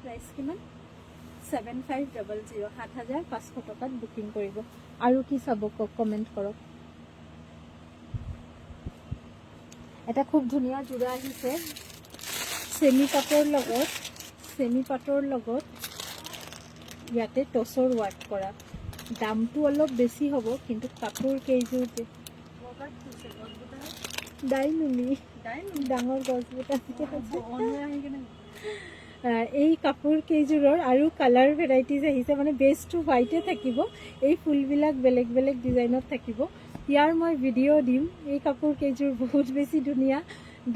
প্ৰাইচ কিমান? 7500, 7500 টকাত বুকিং কৰিব। আৰু কি চাব কওক, কমেণ্ট কৰক। এটা খুব ধুনীয়া যোৰা আহিছে চেমি পাটৰ লগত ইয়াতে টচৰ ৱাৰ্ক কৰা। দামটো অলপ বেছি হ'ব কিন্তু কাপোৰ কেইযোৰ ডাইনুনি ডাঙৰ গছবুটা। এই কাপোৰ কেইযোৰৰ আৰু কালাৰ ভেৰাইটিজ আহিছে, মানে বেছটো হোৱাইটে থাকিব, এই ফুলবিলাক বেলেগ বেলেগ ডিজাইনত থাকিব। ইয়াৰ মই ভিডিঅ' দিম। এই কাপোৰ কেইযোৰ বহুত বেছি ধুনীয়া।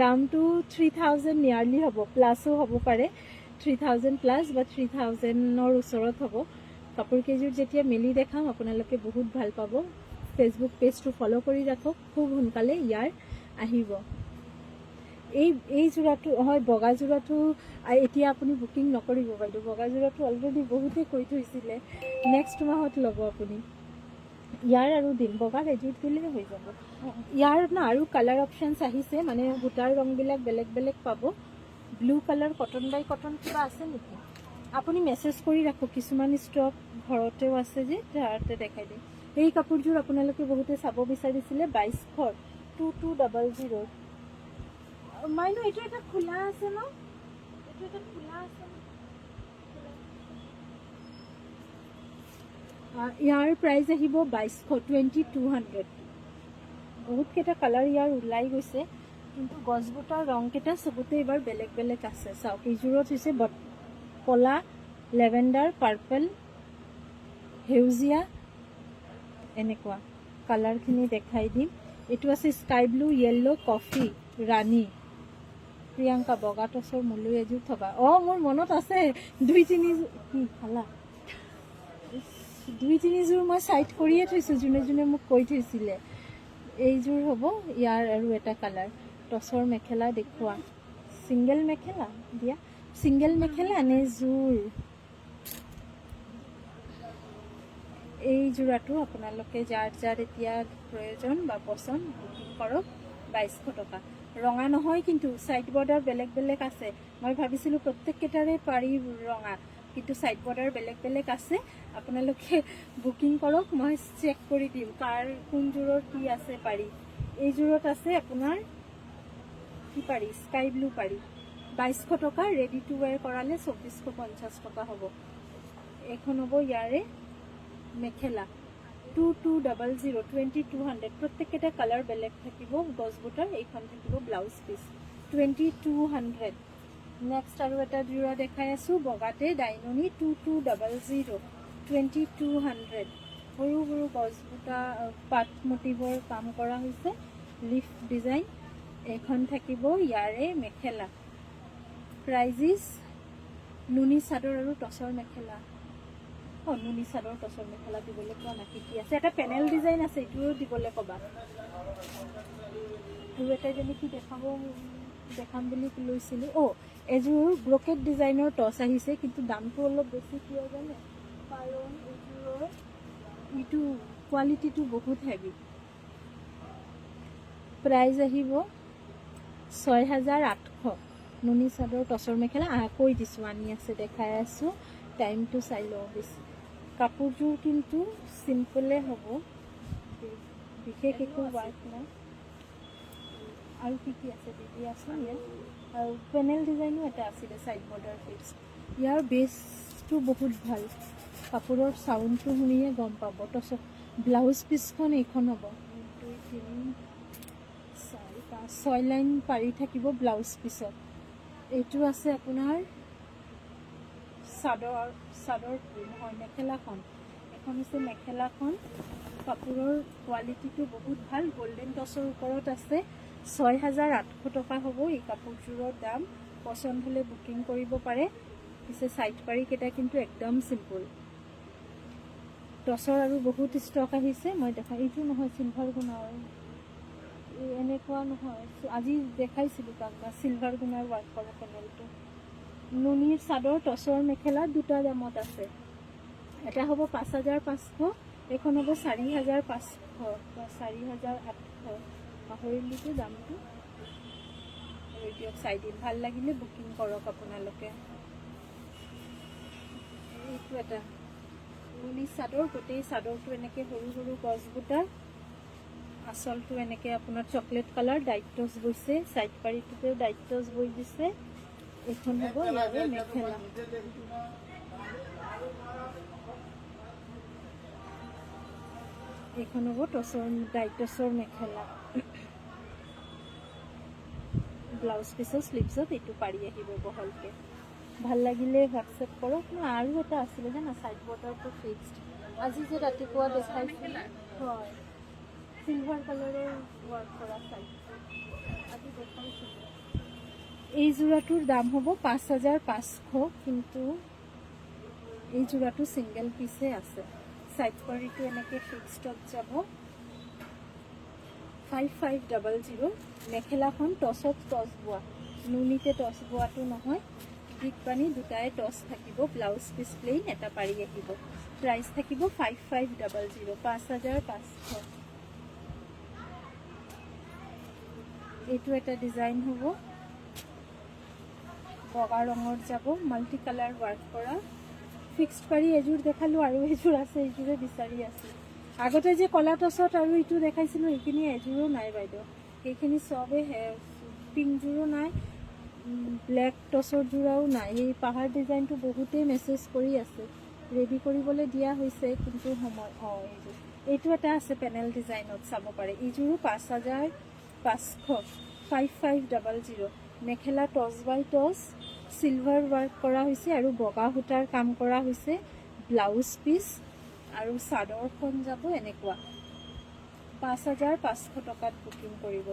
দামটো 3000 নিয়াৰলি হ'ব, প্লাছো হ'ব পাৰে। 3000 প্লাছ বা 3000ৰ ওচৰত হ'ব। কাপোৰ কেইযোৰ যেতিয়া মেলি দেখাম আপোনালোকে বহুত ভাল পাব। ফেচবুক পেজটো ফ'ল' কৰি ৰাখক, খুব সোনকালে ইয়াৰ আহিব। এই যোৰাটো হয়, বগা যোৰাটো এতিয়া আপুনি বুকিং নকৰিব বাইদেউ। বগা যোৰাটো অলৰেডি বহুতে কৈ থৈছিলে, নেক্সট মাহত ল'ব আপুনি। ইয়াৰ আৰু দিম, বগাৰ এযোৰ দিলে হৈ যাব। ইয়াৰ না আৰু কালাৰ অপশ্যনছ আহিছে, মানে সূতাৰ ৰংবিলাক বেলেগ বেলেগ পাব। ব্লু কালাৰ কটন বাই কটন কিবা আছে নেকি? আপুনি মেছেজ কৰি ৰাখক, কিছুমান ষ্টক ঘৰতেও আছে যে তাতে দেখাই দিম। এই কাপোৰযোৰ আপোনালোকে বহুতে চাব বিচাৰিছিলে 2200, 2200। মাইনো এইটো এটা খোলা আছে ন? এইটো এটা খোলা আছে ন? ইয়াৰ প্ৰাইচ আহিব 2200, 2200। বহুতকেইটা কালাৰ ইয়াৰ ওলাই গৈছে, কিন্তু গছবুটাৰ ৰংকেইটা চবতে এইবাৰ বেলেগ বেলেগ আছে। চাওক, এইযোৰত হৈছে কলা, লেভেণ্ডাৰ, পাৰ্পল, সেউজীয়া, এনেকুৱা কালাৰখিনি দেখাই দিম। এইটো আছে স্কাই ব্লু, য়েল্লো, কফি, ৰাণী। প্ৰিয়ংকা বগা টচৰ মোলৈ এযোৰ থবা। মোৰ মনত আছে, 2-3যোৰ মই চাইড কৰিয়ে থৈছোঁ, যোনে যোনে মোক কৈ থৈছিলে। এইযোৰ হ'ব ইয়াৰ আৰু এটা কালাৰ। টচৰ মেখেলা দেখুওৱা। ছিংগল মেখেলা দিয়া, ছিংগল মেখেলা নে জোৰ? এই যোৰাটো আপোনালোকে যাৰ যাৰ এতিয়া প্ৰয়োজন বা পচন্দ বুকিং কৰক। 2200 টকা। ৰঙা নহয় কিন্তু সাইড বৰ্ডাৰ বেলেগ বেলেগ আছে। মই ভাবিছিলোঁ প্ৰত্যেককেইটাৰে পাৰি ৰঙা, কিন্তু সাইড বৰ্ডাৰ বেলেগ বেলেগ আছে। আপোনালোকে বুকিং কৰক, মই চেক কৰি দিম কাৰ কোনযোৰৰ কি আছে পাৰি। এইযোৰত আছে আপোনাৰ কি পাৰি, স্কাই ব্লু পাৰি। 2200 টকা। ৰেডি টু ৱেৰ কৰালে 2450 টকা হ'ব। এইখন হ'ব ইয়াৰে মেখেলা 2200 2200। প্ৰত্যেককেইটা কালাৰ বেলেগ থাকিব গছবুটাৰ। এইখন থাকিব ব্লাউজ পিচ 2200। নেক্সট আৰু এটা যোৰা দেখাই আছোঁ বগাতে ডাইননি 2200 2200। সৰু সৰু গছবুটা পাত মটিভৰ কাম কৰা হৈছে, লিফ ডিজাইন। এইখন থাকিব ইয়াৰে মেখেলা। প্ৰাইজিছ নুনি চাদৰ আৰু টচৰ মেখেলা। নুনি চাদৰ টচৰ মেখেলা দিবলৈ কোৱা নাই, কি আছে এটা পেনেল ডিজাইন আছে, এইটোও দিবলৈ ক'বা। আৰু এটা যেনেকৈ দেখাম বুলি লৈছিলোঁ। এযোৰ ব্ৰকেট ডিজাইনৰ টচ আহিছে, কিন্তু দামটো অলপ বেছি কিয় জানে, কাৰণ এইযোৰৰ ইটো কোৱালিটিটো বহুত হেভি। প্ৰাইজ আহিব 6800। নুনি চাদৰ টচৰ মেখেলা কৈ দিছোঁ, আনি আছে দেখাই আছোঁ। টাইমটো চাই লওঁ বেছি। কাপোৰযোৰ কিন্তু চিম্পলে হ'ব, বিশেষ একো ৱাৰ্ক নাই। আৰু কি কি আছে দিদি আছোঁ ইয়াত। আৰু পেনেল ডিজাইনো এটা আছিলে ছাইড বৰ্ডাৰ ফিক্স। ইয়াৰ বেছটো বহুত ভাল, কাপোৰৰ চাউণ্ডটো শুনিয়ে গম পাব। তাৰপিছত ব্লাউজ পিচখন এইখন হ'ব 2 3 4 5 6 লাইন পাৰি থাকিব ব্লাউজ পিছত। এইটো আছে আপোনাৰ চাদৰ নহয়, মেখেলাখন। এখন হৈছে মেখেলাখন। কাপোৰৰ কোৱালিটিটো বহুত ভাল, গল্ডেন টচৰ ওপৰত আছে। 6800 টকা হ'ব এই কাপোৰযোৰৰ দাম। পচন্দ হ'লে বুকিং কৰিব পাৰে। পিছে চাইড পাৰিকেইটা কিন্তু একদম চিম্পুল। টচৰ আৰু বহুত ষ্টক আহিছে, মই এইটো নহয় চিলভাৰ গুণাৰ, এনেকুৱা নহয়, আজি দেখাইছিলোঁ কাৰোবাক চিলভাৰ গুণাৰ ৱাৰ্ক কৰা পেনেলটো। নুনিৰ চাদৰ টচৰ মেখেলা দুটা দামত আছে। এটা হ'ব 5500, এখন হ'ব 4500 বা 4800। পাহৰিলোতো দামটো। আৰু দিয়ক চাই দিম, ভাল লাগিলে বুকিং কৰক আপোনালোকে। এইটো এটা নুনি চাদৰ, গোটেই চাদৰটো এনেকৈ সৰু সৰু গছবুটা, আঁচলটো এনেকৈ আপোনাৰ চকলেট কালাৰ ডাইট টচ বৈছে, চাইড পাৰিটোতেও ডাইট টচ বৈ দিছে। এইখন হ'ব ইয়াৰে মেখেলা। এইখন হ'ব ডাইট টচৰ মেখেলা। ব্লাউজ পিছৰ শ্লিভছত এইটো পাৰি আহিব বহলকৈ। ভাল লাগিলে হোৱাটছএপ কৰক। আৰু এটা আছিলে জানা ছাইড বৰ্ডাৰটো ফিক্সড, আজি যে ৰাতিপুৱা দেখাইছিলে, হয় চিলভাৰ কালাৰৰ ৱাৰ্ক কৰা ছাইড, আজি দেখাইছিলোঁ। এই যোৰাটোৰ দাম হ'ব 5500, কিন্তু এই যোৰাটো ছিংগল পিচে আছে। ছাইড পাৰিটো এনেকৈ ফিক্সডত যাব 5500। মেখেলাখন টচত টচ বোৱা, নুনিতে টচ বোৱাটো নহয়, দিক পানী দুটাই টচ থাকিব। ব্লাউজ পিচ প্লেইন, এটা পাৰি আহিব। প্ৰাইচ থাকিব 5500 5500। এইটো এটা ডিজাইন হ'ব, বগা ৰঙৰ যাব, মাল্টি কালাৰ ৱাৰ্ক কৰা ফিক্সড পাৰি। এযোৰ দেখালোঁ আৰু এযোৰ আছে, এইযোৰে বিচাৰি আছোঁ। আগতে যে কলা টচত আৰু ইটো দেখাইছিলোঁ, সেইখিনি এযোৰো নাই বাইদেউ। সেইখিনি চবেই পিংকযোৰো নাই, ব্লেক টচৰ যোৰাও নাই। এই পাহাৰ ডিজাইনটো বহুতেই মেছেজ কৰি আছে, ৰেডি কৰিবলৈ দিয়া হৈছে, কিন্তু সময় এইটো এটা আছে পেনেল ডিজাইনত, চাব পাৰে। এইযোৰো 5500 5500। মেখেলা টচ বাই টচ চিলভাৰ ৱাৰ্ক কৰা হৈছে আৰু বগা সূতাৰ কাম কৰা হৈছে। ব্লাউজ পিচ আৰু চাদৰখন যাব এনেকুৱা 5500 টকাত বুকিং কৰিব।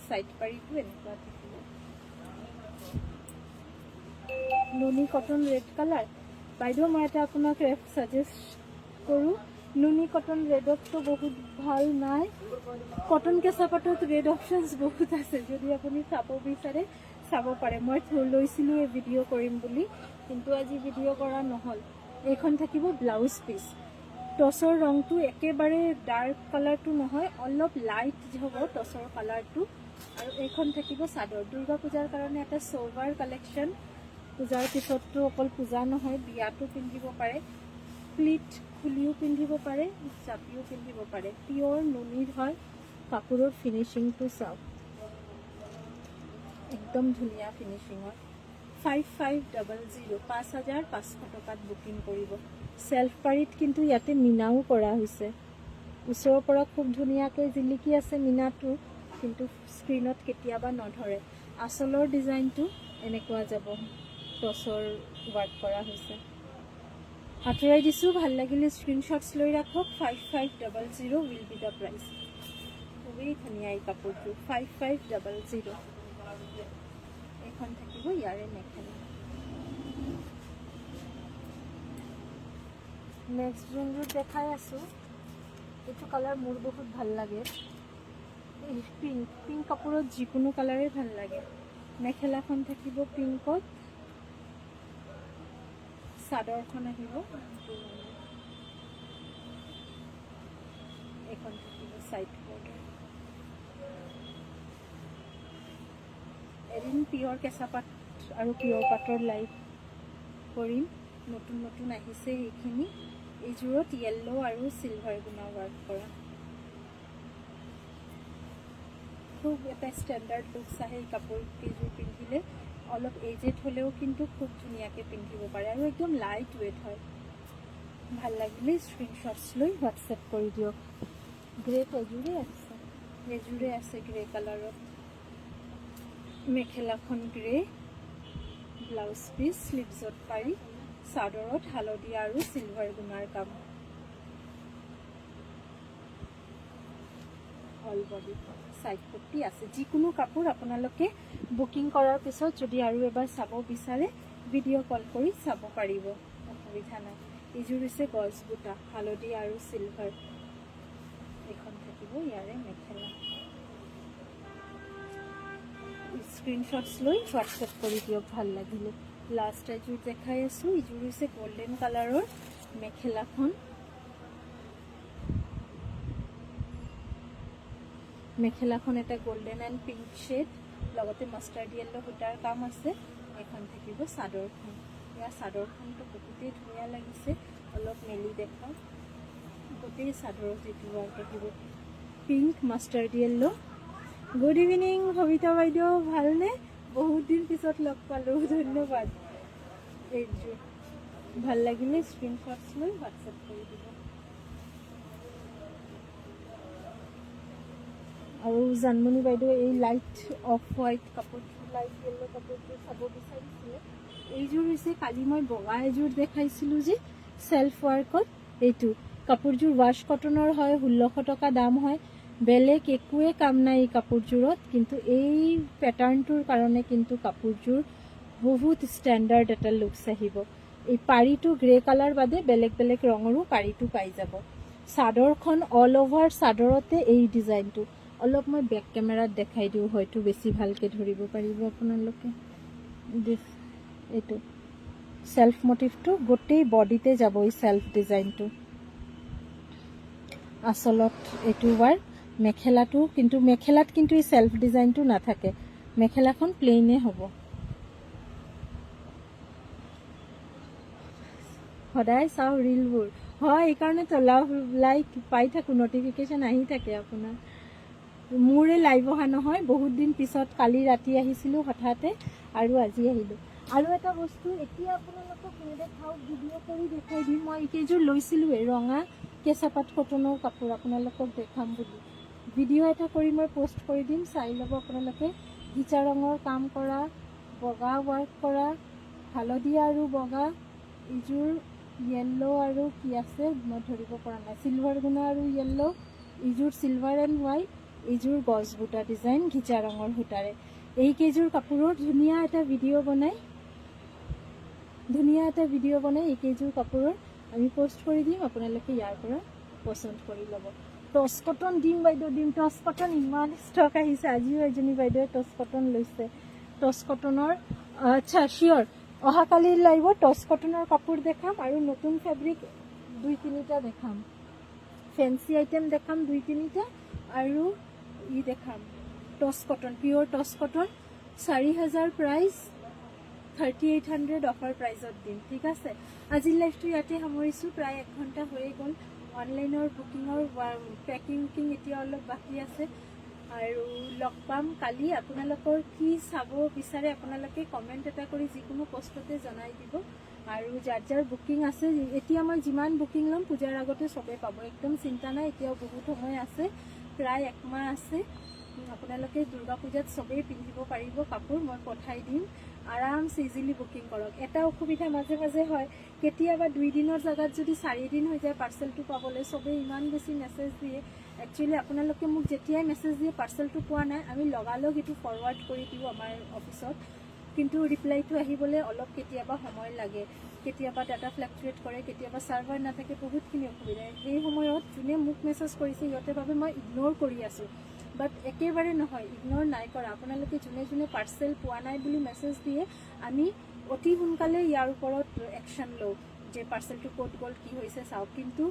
ছাইড পাৰিটো এনেকুৱা থাকিব। নুনি কটন ৰেড কালাৰ। বাইদেউ মই এটা আপোনাক ছাজেষ্ট কৰোঁ, নুনি কটন ৰেডততো বহুত ভাল নাই, কটন কেঁচা পাটত ৰেড অপশ্যনছ বহুত আছে। যদি আপুনি চাব বিচাৰে চাব পাৰে। মই লৈছিলোঁ এই ভিডিঅ' কৰিম বুলি, কিন্তু আজি ভিডিঅ' কৰা নহ'ল। এইখন থাকিব ব্লাউজ পিচ টচৰ ৰংটো একেবাৰে ডাৰ্ক কালাৰটো নহয়, অলপ লাইট হ'ব টচৰ কালাৰটো। আৰু এইখন থাকিব চাদৰ। দুৰ্গা পূজাৰ কাৰণে এটা সোভাৰ কালেকশ্যন। পূজাৰ পিছততো অকল পূজা নহয়, বিয়াতো পিন্ধিব পাৰে, প্লিট খুলিও পিন্ধিব পাৰে, জাপিও পিন্ধিব পাৰে। পিয়ৰ নুনিৰ হয়। কাপোৰৰ ফিনিচিংটো চাওক, একদম ধুনীয়া ফিনিচিঙৰ। 5500 5,500 টকাত বুকিং কৰিব। চেল্ফ পাৰীত কিন্তু ইয়াতে মিনাও কৰা হৈছে। ওচৰৰ পৰা খুব ধুনীয়াকৈ জিলিকি আছে মিনাটো, কিন্তু স্ক্ৰীণত কেতিয়াবা নধৰে। আঁচলৰ ডিজাইনটো এনেকুৱা যাব, টচৰ ৱাৰ্ক কৰা হৈছে। আঁতৰাই দিছোঁ, ভাল লাগিলে স্ক্ৰীনশ্বটছ লৈ ৰাখক। 5500 উইল বি দ্য প্ৰাইচ। খুবেই ধুনীয়া এই কাপোৰটো, 5500। এইখন থাকিব ইয়াৰে মেখেলা। নেক্সট যোনযোৰ দেখাই আছোঁ, এইটো কালাৰ মোৰ বহুত ভাল লাগে। এই পিংক কাপোৰত যিকোনো কালাৰেই ভাল লাগে। মেখেলাখন থাকিব পিংকত, চাদৰখন আহিব, এইখন থাকিব চাইড বৰ্ডাৰ। এদিন পিয়ৰ কেঁচা পাট আৰু পিয়ৰ পাটৰ লাইভ কৰিম। নতুন নতুন আহিছে সেইখিনি। এইযোৰত য়েল্লো আৰু চিলভাৰ গুণা ৱাৰ্ক কৰা, খুব এটা ষ্টেণ্ডাৰ্ড লুকছ আহে এই কাপোৰ কেইযোৰ পিন্ধিলে। অলপ এজেড হ'লেও কিন্তু খুব ধুনীয়াকৈ পিন্ধিব পাৰে, আৰু একদম লাইট ৱেইট হয়। ভাল লাগিলে স্ক্ৰীনশ্বটছ লৈ হোৱাটছএপ কৰি দিয়ক। গ্ৰেপ এযোৰে আছে গ্ৰে কালাৰত। মেখেলাখন গ্ৰে, ব্লাউজ পিচ স্লিভছত পাৰি, চাদৰত হালধীয়া আৰু চিলভাৰ গুণাৰ কাম। অল বডি চাইড পট্টি আছে। যিকোনো কাপোৰ আপোনালোকে বুকিং কৰাৰ পিছত যদি আৰু এবাৰ চাব বিচাৰে, ভিডিঅ' কল কৰি চাব পাৰিব, অসুবিধা নাই। এইযোৰ হৈছে গজ বুটা, হালধীয়া আৰু চিলভাৰ। এইখন থাকিব ইয়াৰে মেখেলা। স্ক্ৰীনশ্বটছ লৈ হোৱাটছএপ কৰি দিয়ক ভাল লাগিলে। লাষ্ট এযোৰ দেখাই আছোঁ, এইযোৰ হৈছে গল্ডেন কালাৰৰ মেখেলাখন। মেখেলাখন এটা গোল্ডেন এণ্ড পিংক শ্বেড, লগতে মাষ্টাৰ্ড য়েল্লো সূতাৰ কাম আছে। এখন থাকিব চাদৰখন। ইয়াৰ চাদৰখনটো বহুতেই ধুনীয়া লাগিছে, অলপ মেলি দেখাওঁ। গোটেই চাদৰত যিটো ৱাৰ্ক থাকিব, pink mustard yellow. Good evening Sabita বাইদেউ, ভালনে? বহুত দিন পিছত লগ পালোঁ, ধন্যবাদ। এইযোৰ ভাল লাগিলে স্ক্ৰীনশ্বটছ লৈ হোৱাটছএপ কৰি দিব। আৰু জানমণি বাইদেউ এই লাইট অফ হোৱাইট কাপোৰটো, লাইট য়েল্লো কাপোৰটো চাব বিচাৰিছিলে। এইযোৰ হৈছে কালি মই বগা এযোৰ দেখাইছিলোঁ যে চেল্ফ ৱাৰ্কত, এইটো কাপোৰযোৰ ৱাছ কটনৰ হয়, 1600 টকা দাম হয়। বেলেগ একোৱে কাম নাই এই কাপোৰযোৰত, কিন্তু এই পেটাৰ্ণটোৰ কাৰণে কিন্তু কাপোৰযোৰ বহুত ষ্টেণ্ডাৰ্ড এটা লুকছ আহিব। এই পাৰিটো গ্ৰে কালাৰ বাদে বেলেগ বেলেগ ৰঙৰো পাৰিটো পাই যাব। চাদৰখন অল অভাৰ চাদৰতে এই ডিজাইনটো। অলপ মই বেক কেমেৰাত দেখাই দিওঁ, হয়তো বেছি ভালকৈ ধৰিব পাৰিব আপোনালোকে। এইটো সেলফ মোটিভটো গোটেই বডিতে যাব এই সেলফ ডিজাইনটো। আচলত এইটো ৱাৰ্ক, মেখেলাটো কিন্তু মেখেলাত কিন্তু এই সেলফ ডিজাইনটো নাথাকে, মেখেলাখন প্লেইনে হ'ব। সদায় চাওঁ ৰিলবোৰ, হয় এইকাৰণে তো লাইক পাই থাকোঁ, নটিফিকেশ্যন আহি থাকে আপোনাৰ। মোৰে লাইভ অহা নহয়, বহুত দিন পিছত কালি ৰাতি আহিছিলোঁ হঠাতে আৰু আজি আহিলোঁ। আৰু এটা বস্তু এতিয়া আপোনালোকক নেদেখাওঁ, ভিডিঅ' কৰি দেখাই দিম। মই এইকেইযোৰ লৈছিলোঁৱেই, ৰঙা কেঁচাপাত কটনৰ কাপোৰ আপোনালোকক দেখাম বুলি। ভিডিঅ' এটা কৰি মই পোষ্ট কৰি দিম, চাই ল'ব আপোনালোকে। ঘিচা ৰঙৰ কাম কৰা, বগা ৱাৰ্ক কৰা, হালধীয়া আৰু বগা। এইযোৰ য়েল্লো আৰু কি আছে মই ধৰিব পৰা নাই, চিলভাৰ গুণা আৰু য়েল্লো। এইযোৰ চিলভাৰ এণ্ড হোৱাইট। এইযোৰ গজ বুটা ডিজাইন ঘিচা ৰঙৰ সূতাৰে। এইকেইযোৰ কাপোৰৰ ধুনীয়া এটা ভিডিঅ' বনাই এইকেইযোৰ কাপোৰৰ আমি পোষ্ট কৰি দিম, আপোনালোকে ইয়াৰ পৰা পচন্দ কৰি ল'ব। টচ কটন দিম বাইদেউ, দিম। টচ কটন ইমান ষ্টক আহিছে, আজিও এজনী বাইদেৱে টচ কটন লৈছে। টচ কটনৰ আচ্ছা চিয়'ৰ, অহাকালিৰ লাইভত টচ কটনৰ কাপোৰ দেখাম আৰু নতুন ফেব্ৰিক 2-3টা দেখাম ফেন্সি আইটেম দেখাম 2-3টা আৰু ই দেখাম টছ কটন পিওৰ টছ কটন 4000 প্ৰাইস 3800 অফাৰ প্ৰাইজত দিম ঠিক আছে আজি লাইভটো ইয়াতে সামৰিছো প্ৰায় 1 ঘণ্টা হৈ গ'ল অনলাইনৰ বুকিঙৰ পেকিং এতিয়া অলপ বাকি আছে আৰু লগ পাম কালি আপোনালোকৰ কি চাব বিচাৰে আপোনালোকে কমেন্ট এটা কৰি যিকোনো পোষ্টতে জনাই দিব আৰু যাৰ যাৰ বুকিং আছে এতিয়া মই যিমান বুকিং লম পূজাৰ আগতে সবে পাব একদম চিন্তা নাই এতিয়াও বহুত সময় আছে প্ৰায় 1 মাহ আছে আপোনালোকে দুৰ্গা পূজাত সবেই পিন্ধিব পাৰিব কাপোৰ মই পঠাই দিম আৰামছে ইজিলি বুকিং কৰক এটা অসুবিধা মাজে মাজে হয় কেতিয়াবা 2 দিনৰ জাগাত যদি 4 দিন হৈ যায় পাৰ্সেলটো পাবলৈ সবেই ইমান বেছি মেছেজ দিয়ে একচুয়ালি আপোনালোকে মোক যেতিয়াই মেছেজ দিয়ে পাৰ্সেলটো পোৱা নাই আমি লগালগ এটো ফৰৱাৰ্ড কৰি দিও আমাৰ অফিসত কিন্তু ৰিপ্লাইটো আহিবলৈ অলপ কেতিয়াবা সময় লাগে কেতিয়াবা ডাটা ফ্লাকচুৱেট কৰে কেতিয়াবা সাৰ্ভাৰ নাথাকে বহুতখিনি অসুবিধা এই সময়ত যোনে মোক মেছেজ কৰিছে ইহঁতে ভাবে মই ইগনোৰ কৰি আছো বাট একেবাৰে নহয় ইগনোৰ নাই কৰা আপোনালোকে যোনে যোনে পাৰ্সেল পোৱা নাই বুলি মেছেজ দিয়ে আমি অতি সোনকালে ইয়াৰ ওপৰত একশন লও যে পাৰ্সেলটো ক'ত গ'ল কি হৈছে চাও কিন্তু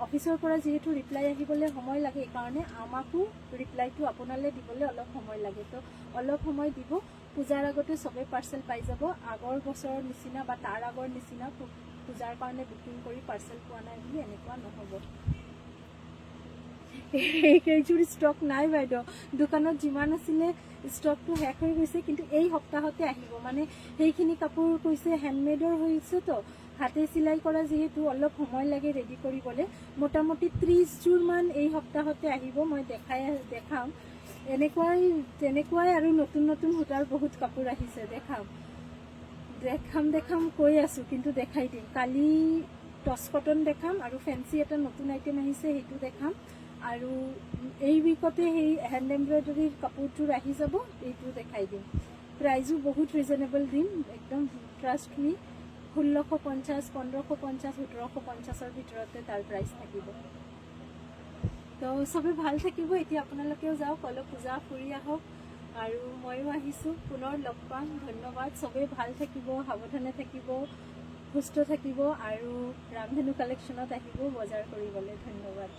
অফিসৰ পৰা যেহেতু ৰিপ্লাই আহিবলৈ সময় লাগে এই কাৰণে আমাকো ৰিপ্লাইটো আপোনালে দিবলৈ অলপ সময় লাগে তো অলপ সময় দিব পূজাৰ আগতে সবে পাৰ্সেল পাই যাব আগৰ বছৰৰ নিচিনা বা তাৰ আগৰ নিচিনা পূজাৰ কাৰণে বুকিং কৰি পাৰ্সেল পোৱা নাই বুলি এনেকুৱা নহব এইকেইযোৰ ষ্টক নাই বাইদেউ দোকানত যিমান আছিলে ষ্টকটো শেষ হৈ গৈছে কিন্তু এই সপ্তাহতে আহিব মানে সেইখিনি কাপোৰ কৈছে হ্যান্ডমেডৰ হৈছে তো হাতে সিলাই কৰা যেহেতু অলপ সময় লাগে ৰেডি কৰিবলৈ মোটামুটি 30 যোৰ মান এই সপ্তাহতে আহিব মই দেখাম এনেকুৱাই আৰু নতুন নতুন সূতাৰ বহুত কাপোৰ আহিছে দেখাম কৈ আছো কিন্তু দেখাই দিম কালি টছ কটন দেখাম আৰু ফেন্সি এটা নতুন আইটেম আহিছে সেইটো দেখাম আৰু এই উইকতে সেই হ্যান্ড এমব্ৰয়ডাৰী কাপোৰটোৰ আহি যাব এইটো দেখাই দিম প্ৰাইজো বহুত ৰিজনেবল দিম একদম ট্ৰাষ্ট মি 1650 1550 1750 ভিতৰতে তাৰ প্ৰাইস থাকিব তো সবে ভাল থাকিব এতিয়া আপোনালোকেও যাওক অলপ পূজা ফুৰি আহক আৰু মইও আহিছো পুনৰ লগ পাম ধন্যবাদ সবে ভাল থাকিব সাৱধানে থাকিব সুস্থ থাকিব আৰু ৰামধেনু কালেকশনত আহিব বজাৰ কৰিবলৈ ধন্যবাদ